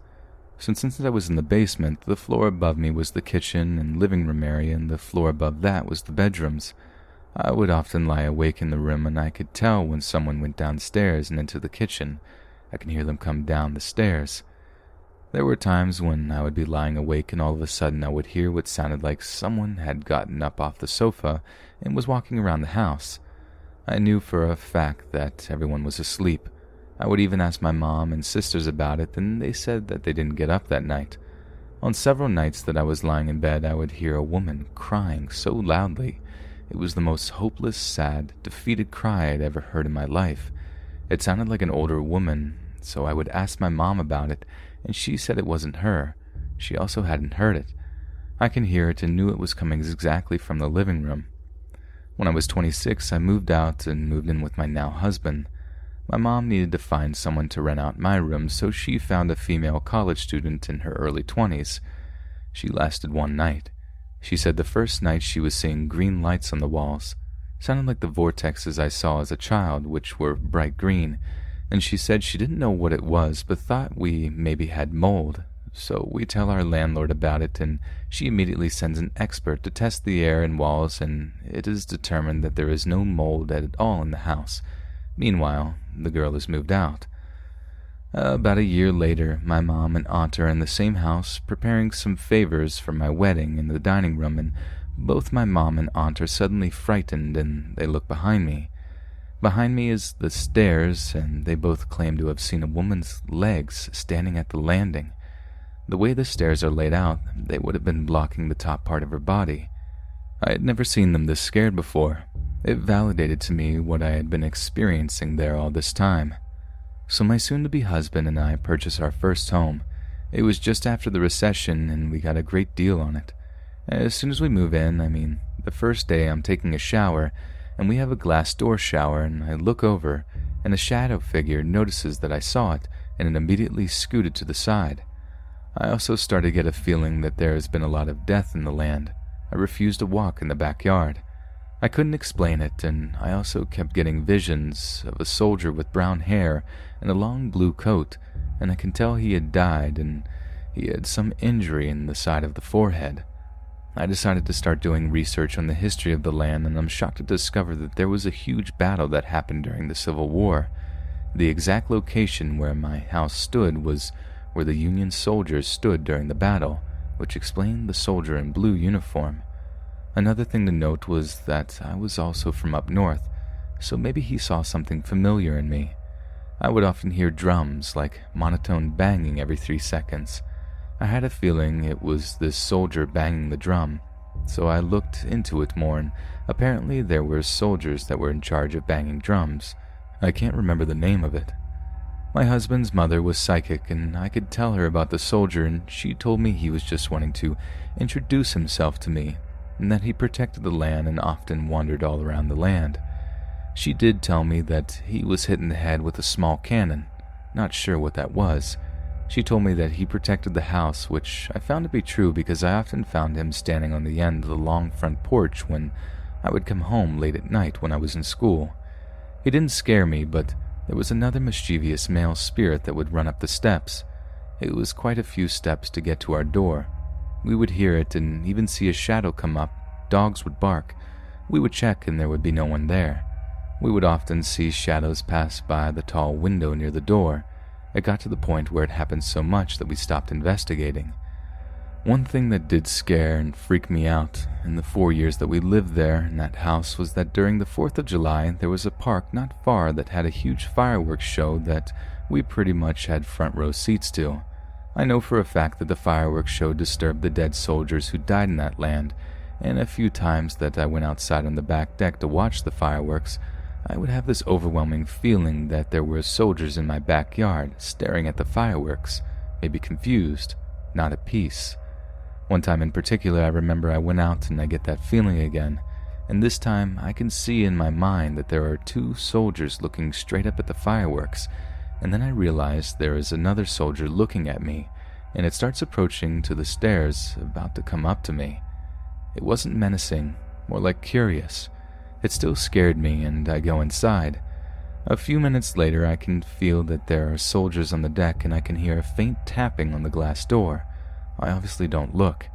So since I was in the basement, the floor above me was the kitchen and living room area, and the floor above that was the bedrooms. I would often lie awake in the room, and I could tell when someone went downstairs and into the kitchen. I can hear them come down the stairs. There were times when I would be lying awake and all of a sudden I would hear what sounded like someone had gotten up off the sofa and was walking around the house. I knew for a fact that everyone was asleep. I would even ask my mom and sisters about it, and they said that they didn't get up that night. On several nights that I was lying in bed, I would hear a woman crying so loudly. It was the most hopeless, sad, defeated cry I'd ever heard in my life. It sounded like an older woman, so I would ask my mom about it, and she said it wasn't her. She also hadn't heard it. I can hear it and knew it was coming exactly from the living room. When I was 26, I moved out and moved in with my now husband. My mom needed to find someone to rent out my room, so she found a female college student in her early 20s. She lasted one night. She said the first night she was seeing green lights on the walls. Sounded like the vortexes I saw as a child, which were bright green, and she said she didn't know what it was, but thought we maybe had mold. So we tell our landlord about it, and she immediately sends an expert to test the air and walls, and it is determined that there is no mold at all in the house. Meanwhile, the girl has moved out. About a year later, my mom and aunt are in the same house preparing some favors for my wedding in the dining room, and both my mom and aunt are suddenly frightened and they look behind me. Behind me is the stairs, and they both claim to have seen a woman's legs standing at the landing. The way the stairs are laid out, they would have been blocking the top part of her body. I had never seen them this scared before. It validated to me what I had been experiencing there all this time. So my soon-to-be husband and I purchased our first home. It was just after the recession, and we got a great deal on it. As soon as we move in, the first day I'm taking a shower, and we have a glass door shower, and I look over, and a shadow figure notices that I saw it, and it immediately scooted to the side. I also started to get a feeling that there has been a lot of death in the land. I refused to walk in the backyard. I couldn't explain it, and I also kept getting visions of a soldier with brown hair and a long blue coat, and I can tell he had died, and he had some injury in the side of the forehead. I decided to start doing research on the history of the land, and I'm shocked to discover that there was a huge battle that happened during the Civil War. The exact location where my house stood was where the Union soldiers stood during the battle, which explained the soldier in blue uniform. Another thing to note was that I was also from up north, so maybe he saw something familiar in me. I would often hear drums, like monotone banging every 3 seconds. I had a feeling it was this soldier banging the drum, so I looked into it more, and apparently there were soldiers that were in charge of banging drums. I can't remember the name of it. My husband's mother was psychic, and I could tell her about the soldier, and she told me he was just wanting to introduce himself to me, and that he protected the land and often wandered all around the land. She did tell me that he was hit in the head with a small cannon. Not sure what that was. She told me that he protected the house, which I found to be true because I often found him standing on the end of the long front porch when I would come home late at night when I was in school. He didn't scare me, but there was another mischievous male spirit that would run up the steps. It was quite a few steps to get to our door. We would hear it and even see a shadow come up. Dogs would bark. We would check and there would be no one there. We would often see shadows pass by the tall window near the door. It got to the point where it happened so much that we stopped investigating. One thing that did scare and freak me out in the 4 years that we lived there in that house was that during the 4th of July there was a park not far that had a huge fireworks show that we pretty much had front row seats to. I know for a fact that the fireworks show disturbed the dead soldiers who died in that land, and a few times that I went outside on the back deck to watch the fireworks, I would have this overwhelming feeling that there were soldiers in my backyard staring at the fireworks, maybe confused, not at peace. One time in particular, I remember I went out and I get that feeling again, and this time I can see in my mind that there are 2 soldiers looking straight up at the fireworks, and then I realize there is another soldier looking at me, and it starts approaching to the stairs, about to come up to me. It wasn't menacing, more like curious. It still scared me, and I go inside. A few minutes later, I can feel that there are soldiers on the deck, and I can hear a faint tapping on the glass door. I obviously don't look.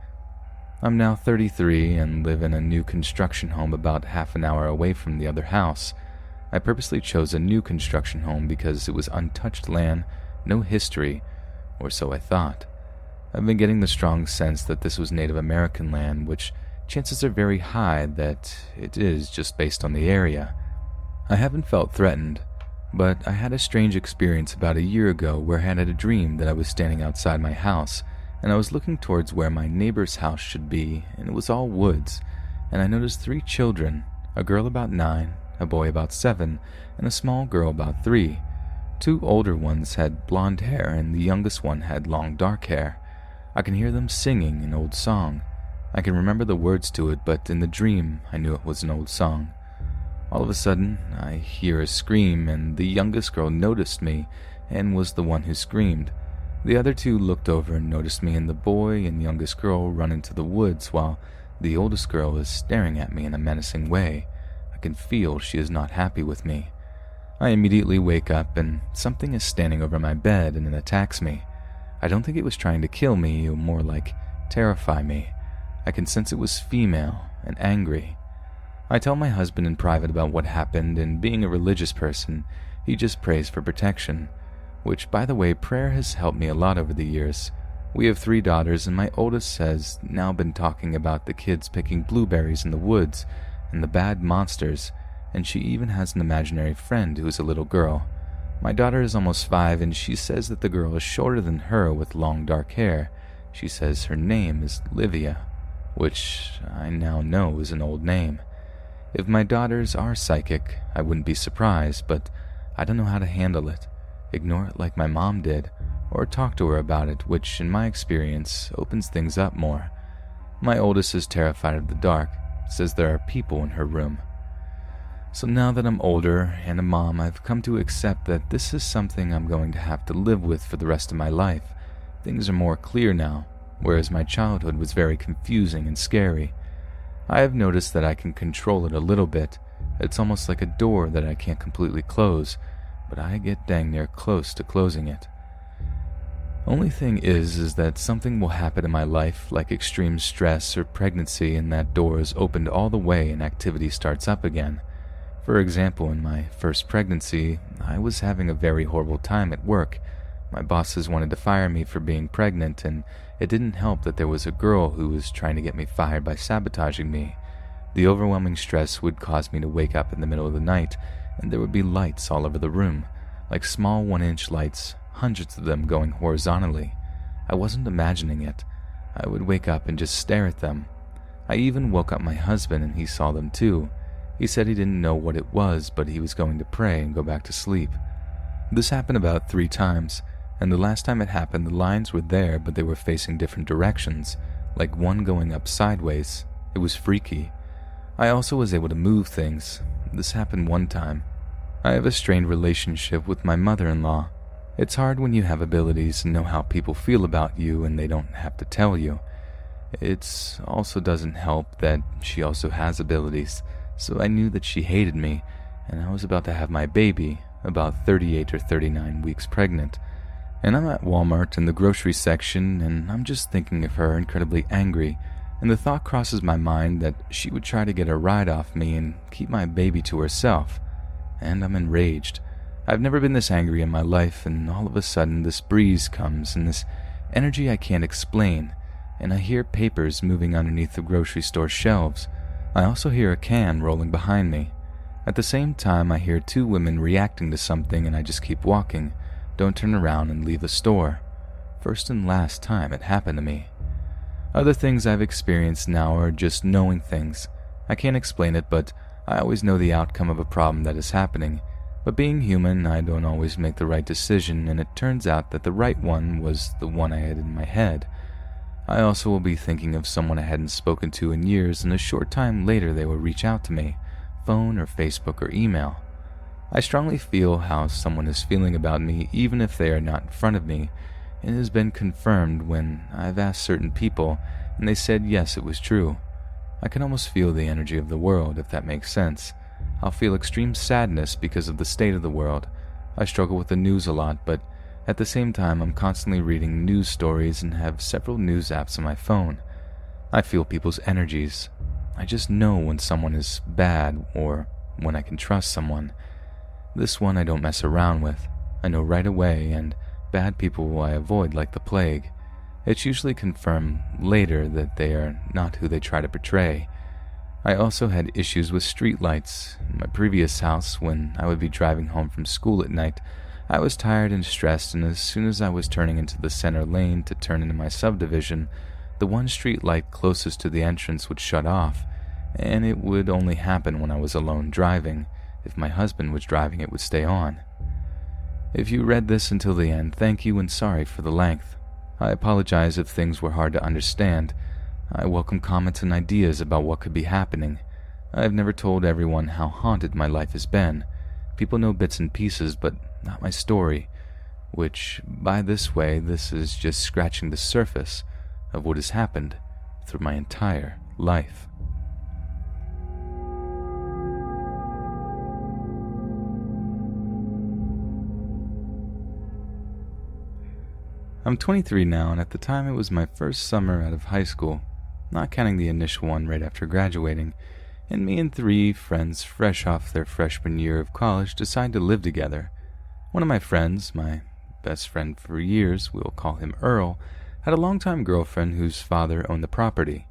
I'm now 33 and live in a new construction home about half an hour away from the other house. I purposely chose a new construction home because it was untouched land, no history, or so I thought. I've been getting the strong sense that this was Native American land, which chances are very high that it is just based on the area. I haven't felt threatened, but I had a strange experience about a year ago where I had a dream that I was standing outside my house, and I was looking towards where my neighbor's house should be, and it was all woods, and I noticed 3 children, a girl about 9, a boy about 7, and a small girl about 3. 2 older ones had blonde hair, and the youngest one had long dark hair. I can hear them singing an old song. I can remember the words to it, but in the dream I knew it was an old song. All of a sudden, I hear a scream, and the youngest girl noticed me and was the one who screamed. The other 2 looked over and noticed me, and the boy and youngest girl run into the woods while the oldest girl is staring at me in a menacing way. I can feel she is not happy with me. I immediately wake up, and something is standing over my bed and it attacks me. I don't think it was trying to kill me, or more like terrify me. I can sense it was female and angry. I tell my husband in private about what happened, and being a religious person, he just prays for protection, which, by the way, prayer has helped me a lot over the years. We have 3 daughters, and my oldest has now been talking about the kids picking blueberries in the woods and the bad monsters, and she even has an imaginary friend who is a little girl. My daughter is almost 5, and she says that the girl is shorter than her with long dark hair. She says her name is Livia, which I now know is an old name. If my daughters are psychic, I wouldn't be surprised, but I don't know how to handle it. Ignore it like my mom did, or talk to her about it, which, in my experience, opens things up more. My oldest is terrified of the dark, says there are people in her room. So now that I'm older and a mom, I've come to accept that this is something I'm going to have to live with for the rest of my life. Things are more clear now, whereas my childhood was very confusing and scary. I have noticed that I can control it a little bit. It's almost like a door that I can't completely close, but I get dang near close to closing it. Only thing is that something will happen in my life, like extreme stress or pregnancy, and that door is opened all the way and activity starts up again. For example, in my first pregnancy, I was having a very horrible time at work. My bosses wanted to fire me for being pregnant, and it didn't help that there was a girl who was trying to get me fired by sabotaging me. The overwhelming stress would cause me to wake up in the middle of the night, and there would be lights all over the room, like small 1-inch lights, hundreds of them going horizontally. I wasn't imagining it. I would wake up and just stare at them. I even woke up my husband, and he saw them too. He said he didn't know what it was, but he was going to pray and go back to sleep. This happened about 3 times, and the last time it happened, the lines were there, but they were facing different directions, like one going up sideways. It was freaky. I also was able to move things. This happened one time. I have a strained relationship with my mother-in-law. It's hard when you have abilities and know how people feel about you and they don't have to tell you. It also doesn't help that she also has abilities, so I knew that she hated me, and I was about to have my baby, about 38 or 39 weeks pregnant. And I'm at Walmart in the grocery section, and I'm just thinking of her incredibly angry, and the thought crosses my mind that she would try to get a ride off me and keep my baby to herself. And I'm enraged. I've never been this angry in my life, and all of a sudden this breeze comes and this energy I can't explain, and I hear papers moving underneath the grocery store shelves. I also hear a can rolling behind me. At the same time, I hear 2 women reacting to something, and I just keep walking. Don't turn around and leave the store. First and last time it happened to me. Other things I've experienced now are just knowing things. I can't explain it, but I always know the outcome of a problem that is happening. But being human, I don't always make the right decision, and it turns out that the right one was the one I had in my head. I also will be thinking of someone I hadn't spoken to in years, and a short time later they will reach out to me, phone or Facebook or email. I strongly feel how someone is feeling about me even if they are not in front of me, and it has been confirmed when I've asked certain people and they said yes, it was true. I can almost feel the energy of the world, if that makes sense. I'll feel extreme sadness because of the state of the world. I struggle with the news a lot, but at the same time I'm constantly reading news stories and have several news apps on my phone. I feel people's energies. I just know when someone is bad or when I can trust someone. This one I don't mess around with. I know right away, and bad people I avoid like the plague. It's usually confirmed later that they are not who they try to portray. I also had issues with streetlights. In my previous house, when I would be driving home from school at night, I was tired and stressed, and as soon as I was turning into the center lane to turn into my subdivision, the one street light closest to the entrance would shut off, and it would only happen when I was alone driving. If my husband was driving, it would stay on. If you read this until the end, thank you and sorry for the length. I apologize if things were hard to understand. I welcome comments and ideas about what could be happening. I've never told everyone how haunted my life has been. People know bits and pieces, but not my story, which, by this way, this is just scratching the surface of what has happened through my entire life. I'm 23 now, and at the time it was my first summer out of high school, not counting the initial one right after graduating, and me and 3 friends fresh off their freshman year of college decided to live together. One of my friends, my best friend for years, we'll call him Earl, had a longtime girlfriend whose father owned the property.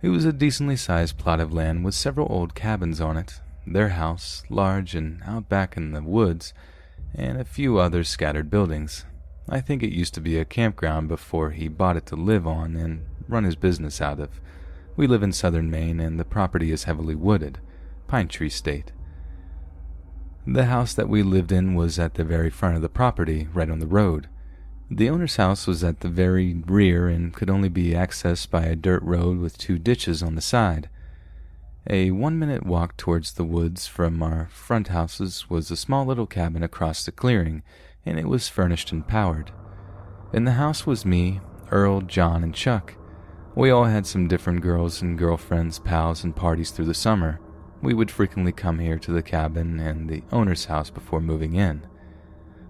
It was a decently sized plot of land with several old cabins on it, their house, large and out back in the woods, and a few other scattered buildings. I think it used to be a campground before he bought it to live on and run his business out of. We live in southern Maine, and the property is heavily wooded, pine tree state. The house that we lived in was at the very front of the property, right on the road. The owner's house was at the very rear and could only be accessed by a dirt road with 2 ditches on the side. A 1-minute walk towards the woods from our front houses was a small little cabin across the clearing, and it was furnished and powered. In the house was me, Earl, John, and Chuck. We all had some different girls and girlfriends, pals, and parties through the summer. We would frequently come here to the cabin and the owner's house before moving in.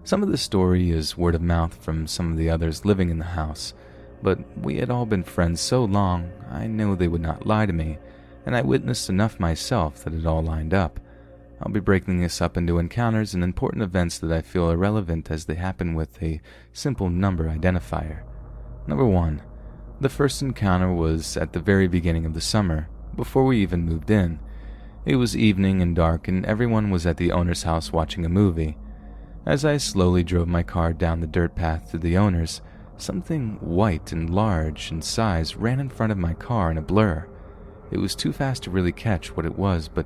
Some of the story is word of mouth from some of the others living in the house, but we had all been friends so long, I knew they would not lie to me, and I witnessed enough myself that it all lined up. I'll be breaking this up into encounters and important events that I feel are relevant as they happen with a simple number identifier. Number 1. The first encounter was at the very beginning of the summer, before we even moved in. It was evening and dark, and everyone was at the owner's house watching a movie. As I slowly drove my car down the dirt path to the owner's, something white and large in size ran in front of my car in a blur. It was too fast to really catch what it was, but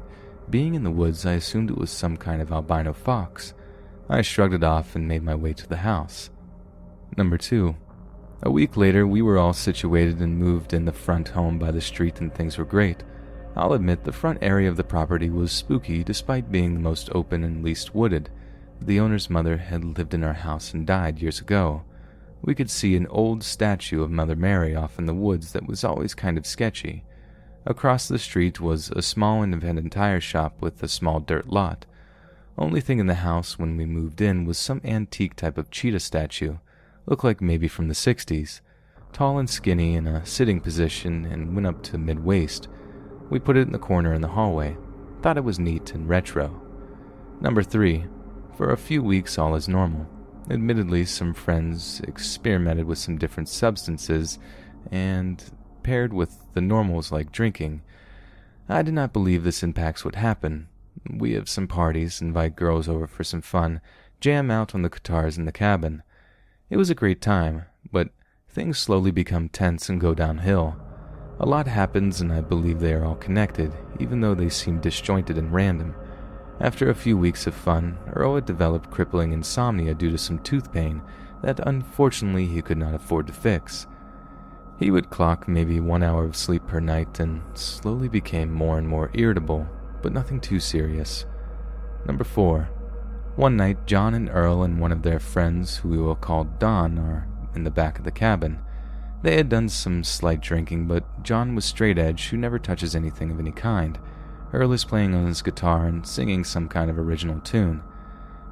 being in the woods, I assumed it was some kind of albino fox. I shrugged it off and made my way to the house. Number 2. A week later, we were all situated and moved in the front home by the street, and things were great. I'll admit the front area of the property was spooky despite being the most open and least wooded. The owner's mother had lived in our house and died years ago. We could see an old statue of Mother Mary off in the woods that was always kind of sketchy. Across the street was a small independent tire shop with a small dirt lot. Only thing in the house when we moved in was some antique type of cheetah statue, looked like maybe from the 60s, tall and skinny in a sitting position and went up to mid-waist. We put it in the corner in the hallway. Thought it was neat and retro. Number 3. For a few weeks all is normal. Admittedly, some friends experimented with some different substances and paired with the normals like drinking. I did not believe this impacts what happened. We have some parties, invite girls over for some fun, jam out on the guitars in the cabin. It was a great time, but things slowly become tense and go downhill. A lot happens, and I believe they are all connected, even though they seem disjointed and random. After a few weeks of fun, Earl had developed crippling insomnia due to some tooth pain that unfortunately he could not afford to fix. He would clock maybe 1 hour of sleep per night and slowly became more and more irritable, but nothing too serious. Number 4. One night, John and Earl and one of their friends, who we will call Don, are in the back of the cabin. They had done some slight drinking, but John was straight edge, who never touches anything of any kind. Earl is playing on his guitar and singing some kind of original tune.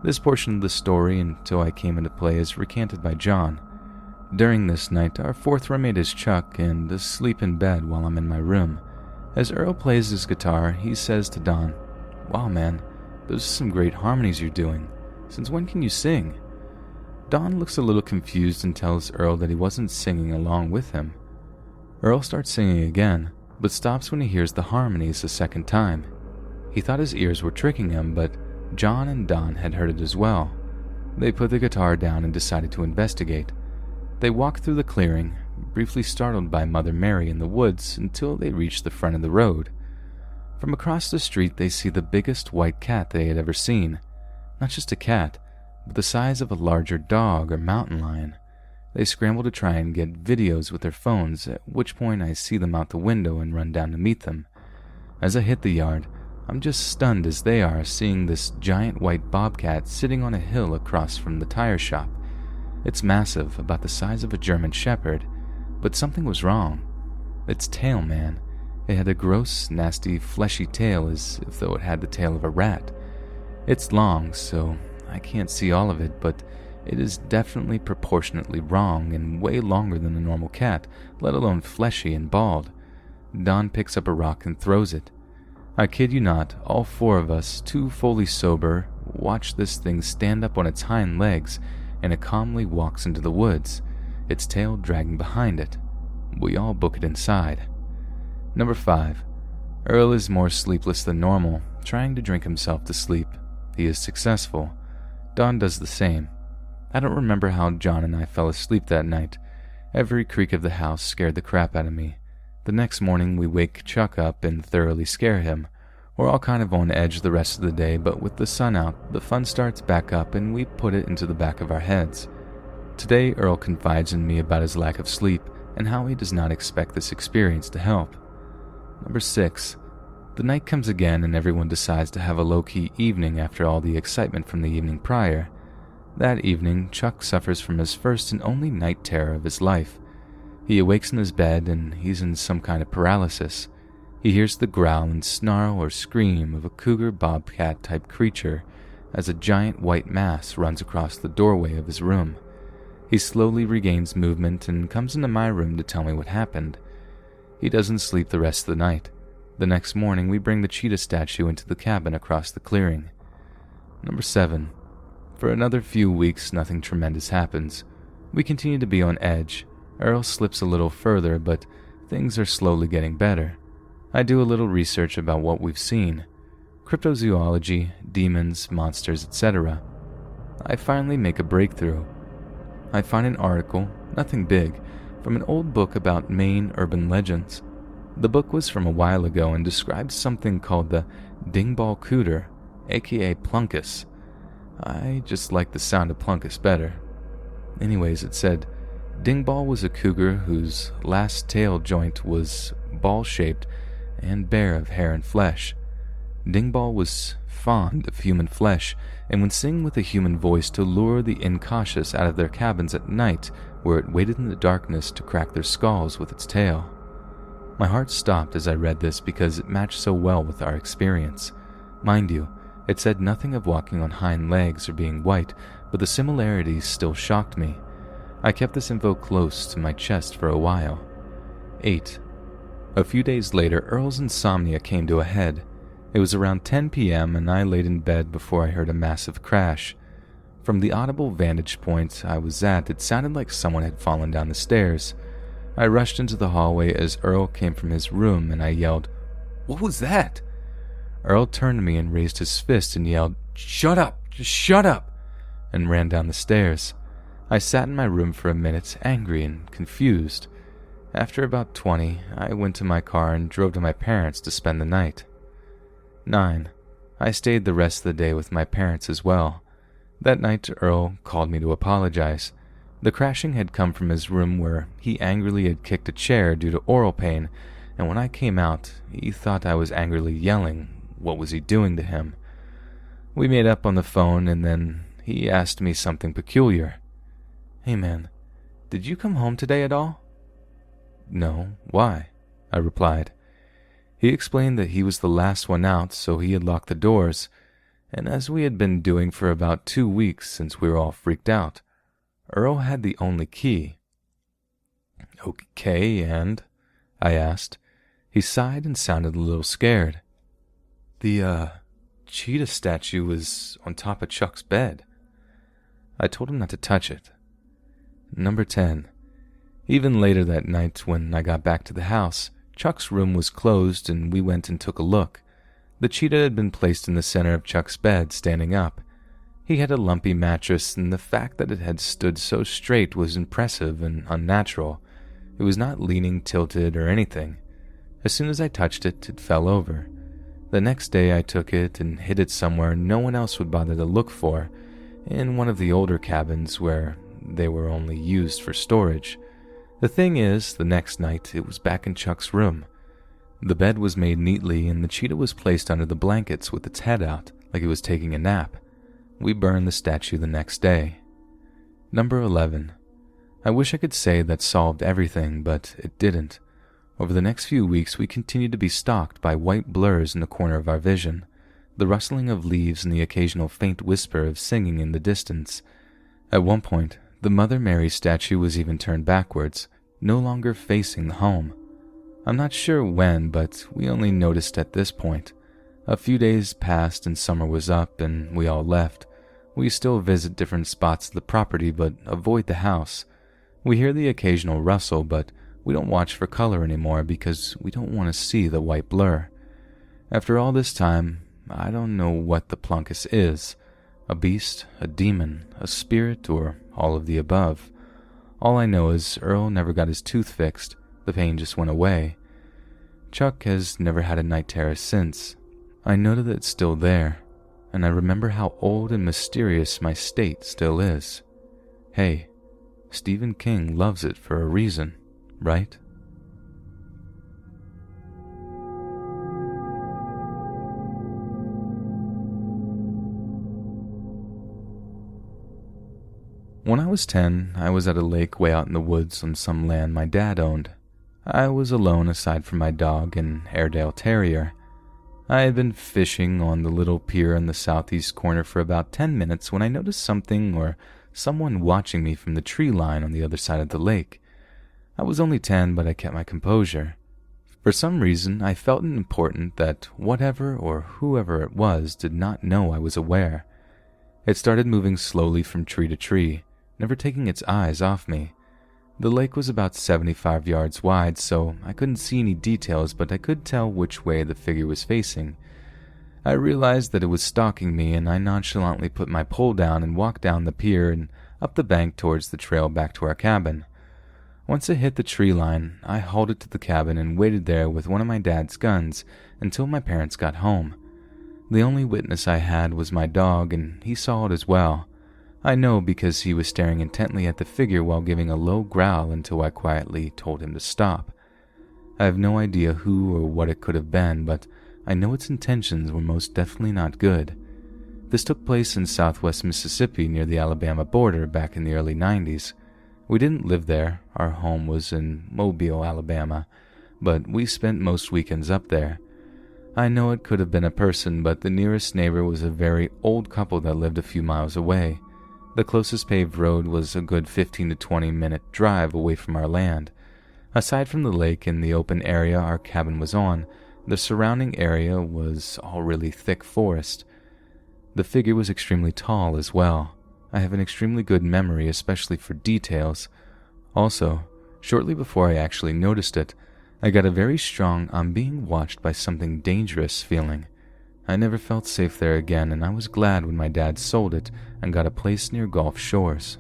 This portion of the story, until I came into play, is recanted by John. During this night, our fourth roommate is Chuck and asleep in bed while I'm in my room. As Earl plays his guitar, he says to Don, "Wow, man, those are some great harmonies you're doing. Since when can you sing?" Don looks a little confused and tells Earl that he wasn't singing along with him. Earl starts singing again, but stops when he hears the harmonies a second time. He thought his ears were tricking him, but John and Don had heard it as well. They put the guitar down and decided to investigate. They walked through the clearing, briefly startled by Mother Mary in the woods until they reached the front of the road. From across the street, they see the biggest white cat they had ever seen. Not just a cat, but the size of a larger dog or mountain lion. They scramble to try and get videos with their phones, at which point I see them out the window and run down to meet them. As I hit the yard, I'm just stunned as they are, seeing this giant white bobcat sitting on a hill across from the tire shop. It's massive, about the size of a German shepherd, but something was wrong. Its tail, man. It had a gross, nasty, fleshy tail as if though it had the tail of a rat. It's long, so I can't see all of it, but it is definitely proportionately wrong and way longer than a normal cat, let alone fleshy and bald. Don picks up a rock and throws it. I kid you not, all four of us, two fully sober, watch this thing stand up on its hind legs, and it calmly walks into the woods, its tail dragging behind it. We all book it inside. Number 5. Earl is more sleepless than normal, trying to drink himself to sleep. He is successful. Don does the same. I don't remember how John and I fell asleep that night. Every creak of the house scared the crap out of me. The next morning we wake Chuck up and thoroughly scare him. We're all kind of on edge the rest of the day, but with the sun out, the fun starts back up and we put it into the back of our heads. Today, Earl confides in me about his lack of sleep and how he does not expect this experience to help. Number 6. The night comes again and everyone decides to have a low-key evening after all the excitement from the evening prior. That evening, Chuck suffers from his first and only night terror of his life. He awakes in his bed and he's in some kind of paralysis. He hears the growl and snarl or scream of a cougar bobcat type creature as a giant white mass runs across the doorway of his room. He slowly regains movement and comes into my room to tell me what happened. He doesn't sleep the rest of the night. The next morning, we bring the cheetah statue into the cabin across the clearing. Number 7. For another few weeks, nothing tremendous happens. We continue to be on edge. Earl slips a little further, but things are slowly getting better. I do a little research about what we've seen. Cryptozoology, demons, monsters, etc. I finally make a breakthrough. I find an article, nothing big, from an old book about Maine urban legends. The book was from a while ago and described something called the Dingball Cooter, aka Plunkus. I just like the sound of Plunkus better. Anyways, it said, Dingball was a cougar whose last tail joint was ball-shaped and bare of hair and flesh. Dingball was fond of human flesh and would sing with a human voice to lure the incautious out of their cabins at night, where it waited in the darkness to crack their skulls with its tail. My heart stopped as I read this because it matched so well with our experience. Mind you, it said nothing of walking on hind legs or being white, but the similarities still shocked me. I kept this info close to my chest for a while. 8. A few days later, Earl's insomnia came to a head. It was around 10 p.m. and I laid in bed before I heard a massive crash. From the audible vantage point I was at, it sounded like someone had fallen down the stairs. I rushed into the hallway as Earl came from his room and I yelled, "What was that?" Earl turned to me and raised his fist and yelled, "Shut up! Just shut up!" and ran down the stairs. I sat in my room for a minute, angry and confused. After about 20, I went to my car and drove to my parents to spend the night. 9. I stayed the rest of the day with my parents as well. That night, Earl called me to apologize. The crashing had come from his room where he angrily had kicked a chair due to oral pain, and when I came out, he thought I was angrily yelling, what was he doing to him? We made up on the phone and then he asked me something peculiar. "Hey man, did you come home today at all?" "No, why?" I replied. He explained that he was the last one out, so he had locked the doors, and as we had been doing for about 2 weeks since we were all freaked out, Earl had the only key. Okay, and? I asked. He sighed and sounded a little scared. The cheetah statue was on top of Chuck's bed. I told him not to touch it. Number 10. Even later that night when I got back to the house, Chuck's room was closed and we went and took a look. The cheetah had been placed in the center of Chuck's bed, standing up. He had a lumpy mattress, and the fact that it had stood so straight was impressive and unnatural. It was not leaning, tilted, or anything. As soon as I touched it, it fell over. The next day I took it and hid it somewhere no one else would bother to look for, in one of the older cabins where they were only used for storage. The thing is, the next night it was back in Chuck's room. The bed was made neatly and the cheetah was placed under the blankets with its head out, like it was taking a nap. We burned the statue the next day. Number 11. I wish I could say that solved everything, but it didn't. Over the next few weeks we continued to be stalked by white blurs in the corner of our vision, the rustling of leaves and the occasional faint whisper of singing in the distance. At one point, the Mother Mary statue was even turned backwards, no longer facing the home. I'm not sure when, but we only noticed at this point. A few days passed and summer was up and we all left. We still visit different spots of the property but avoid the house. We hear the occasional rustle, but we don't watch for color anymore because we don't want to see the white blur. After all this time, I don't know what the plunkus is. A beast, a demon, a spirit, or all of the above. All I know is Earl never got his tooth fixed. The pain just went away. Chuck has never had a night terror since. I know that it's still there, and I remember how old and mysterious my state still is. Hey, Stephen King loves it for a reason, right? When I was 10, I was at a lake way out in the woods on some land my dad owned. I was alone aside from my dog and Airedale Terrier. I had been fishing on the little pier in the southeast corner for about 10 minutes when I noticed something or someone watching me from the tree line on the other side of the lake. I was only 10, but I kept my composure. For some reason, I felt it important that whatever or whoever it was did not know I was aware. It started moving slowly from tree to tree, never taking its eyes off me. The lake was about 75 yards wide, so I couldn't see any details, but I could tell which way the figure was facing. I realized that it was stalking me, and I nonchalantly put my pole down and walked down the pier and up the bank towards the trail back to our cabin. Once it hit the tree line, I halted to the cabin and waited there with one of my dad's guns until my parents got home. The only witness I had was my dog, and he saw it as well. I know because he was staring intently at the figure while giving a low growl until I quietly told him to stop. I have no idea who or what it could have been, but I know its intentions were most definitely not good. This took place in southwest Mississippi near the Alabama border back in the early 90s. We didn't live there, our home was in Mobile, Alabama, but we spent most weekends up there. I know it could have been a person, but the nearest neighbor was a very old couple that lived a few miles away. The closest paved road was a good 15 to 20 minute drive away from our land. Aside from the lake and the open area our cabin was on, the surrounding area was all really thick forest. The figure was extremely tall as well. I have an extremely good memory, especially for details. Also, shortly before I actually noticed it, I got a very strong "I'm being watched by something dangerous" feeling. I never felt safe there again, and I was glad when my dad sold it and got a place near Gulf Shores.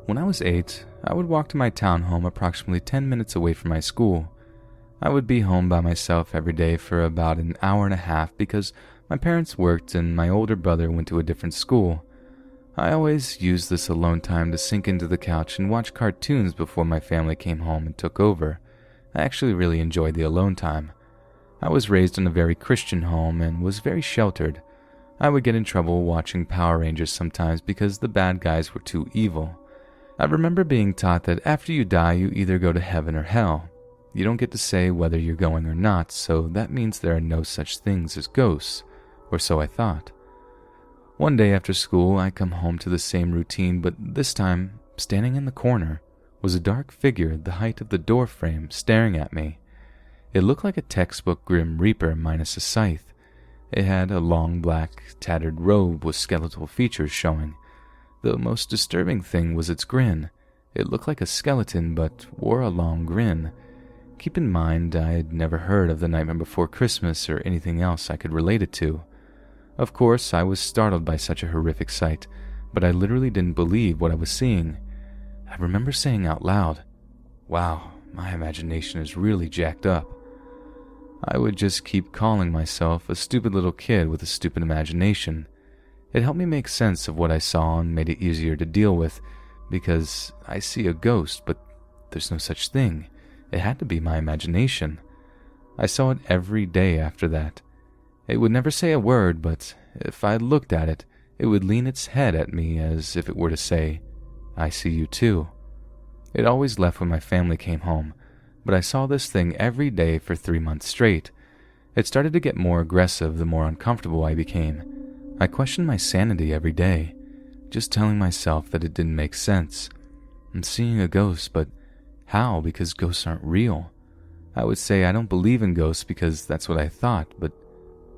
When I was 8, I would walk to my townhome approximately 10 minutes away from my school. I would be home by myself every day for about an hour and a half because my parents worked and my older brother went to a different school. I always used this alone time to sink into the couch and watch cartoons before my family came home and took over. I actually really enjoyed the alone time. I was raised in a very Christian home and was very sheltered. I would get in trouble watching Power Rangers sometimes because the bad guys were too evil. I remember being taught that after you die, you either go to heaven or hell. You don't get to say whether you're going or not, so that means there are no such things as ghosts, or so I thought. One day after school, I come home to the same routine, but this time, standing in the corner, was a dark figure the height of the door frame staring at me. It looked like a textbook Grim Reaper minus a scythe. It had a long black, tattered robe with skeletal features showing. The most disturbing thing was its grin. It looked like a skeleton, but wore a long grin. Keep in mind, I had never heard of The Nightmare Before Christmas or anything else I could relate it to. Of course, I was startled by such a horrific sight, but I literally didn't believe what I was seeing. I remember saying out loud, "Wow, my imagination is really jacked up." I would just keep calling myself a stupid little kid with a stupid imagination. It helped me make sense of what I saw and made it easier to deal with, because I see a ghost, but there's no such thing. It had to be my imagination. I saw it every day after that. It would never say a word, but if I looked at it, it would lean its head at me as if it were to say, "I see you too." It always left when my family came home, but I saw this thing every day for 3 months straight. It started to get more aggressive the more uncomfortable I became. I questioned my sanity every day, just telling myself that it didn't make sense. I'm seeing a ghost, but how? Because ghosts aren't real. I would say I don't believe in ghosts because that's what I thought, but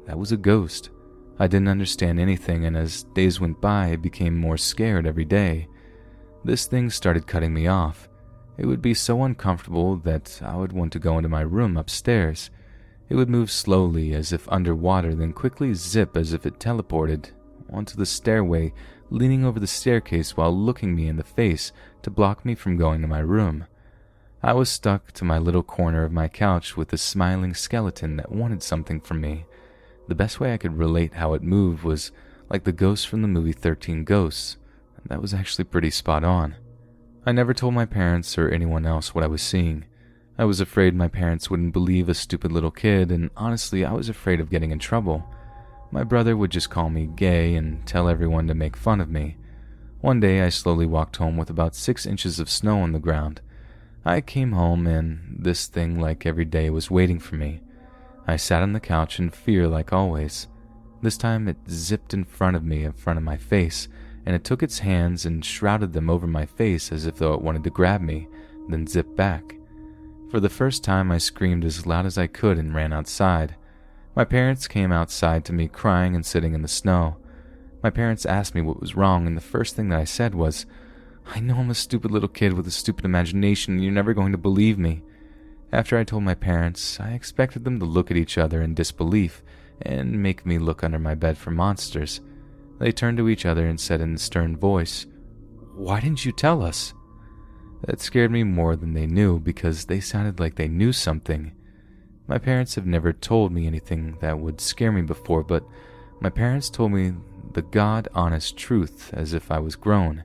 that was a ghost. I didn't understand anything, and as days went by, I became more scared every day. This thing started cutting me off. It would be so uncomfortable that I would want to go into my room upstairs. It would move slowly as if underwater, then quickly zip as if it teleported onto the stairway, leaning over the staircase while looking me in the face to block me from going to my room. I was stuck to my little corner of my couch with a smiling skeleton that wanted something from me. The best way I could relate how it moved was like the ghost from the movie 13 Ghosts. That was actually pretty spot on. I never told my parents or anyone else what I was seeing. I was afraid my parents wouldn't believe a stupid little kid, and honestly, I was afraid of getting in trouble. My brother would just call me gay and tell everyone to make fun of me. One day, I slowly walked home with about 6 inches of snow on the ground. I came home, and this thing, like every day, was waiting for me. I sat on the couch in fear like always. This time, it zipped in front of me, in front of my face, and it took its hands and shrouded them over my face as if though it wanted to grab me, then zip back. For the first time, I screamed as loud as I could and ran outside. My parents came outside to me crying and sitting in the snow. My parents asked me what was wrong, and the first thing that I said was, "I know I'm a stupid little kid with a stupid imagination, and you're never going to believe me." After I told my parents, I expected them to look at each other in disbelief and make me look under my bed for monsters. They turned to each other and said in a stern voice, "Why didn't you tell us?" That scared me more than they knew because they sounded like they knew something. My parents have never told me anything that would scare me before, but my parents told me the God-honest truth as if I was grown.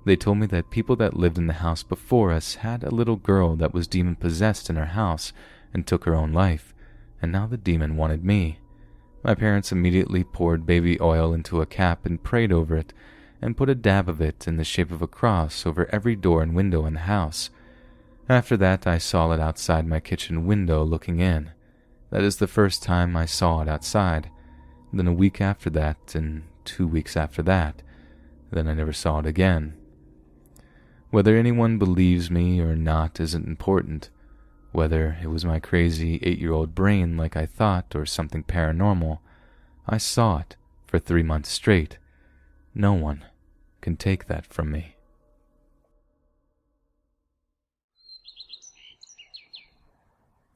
They told me that people that lived in the house before us had a little girl that was demon-possessed in her house and took her own life, and now the demon wanted me. My parents immediately poured baby oil into a cap and prayed over it, and put a dab of it in the shape of a cross over every door and window in the house. After that, I saw it outside my kitchen window looking in. That is the first time I saw it outside. Then a week after that, and 2 weeks after that. Then I never saw it again. Whether anyone believes me or not isn't important. Whether it was my crazy 8-year-old brain like I thought or something paranormal, I saw it for 3 months straight. No one can take that from me.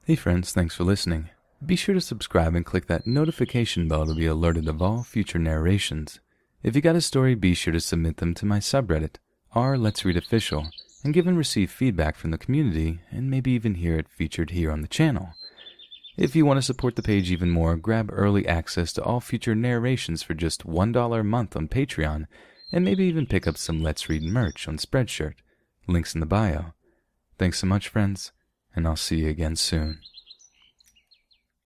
Hey friends, thanks for listening. Be sure to subscribe and click that notification bell to be alerted of all future narrations. If you got a story, be sure to submit them to my subreddit, r/letsreadofficial, and give and receive feedback from the community, and maybe even hear it featured here on the channel. If you want to support the page even more, grab early access to all future narrations for just $1 a month on Patreon, and maybe even pick up some Let's Read merch on Spreadshirt. Links in the bio. Thanks so much, friends, and I'll see you again soon.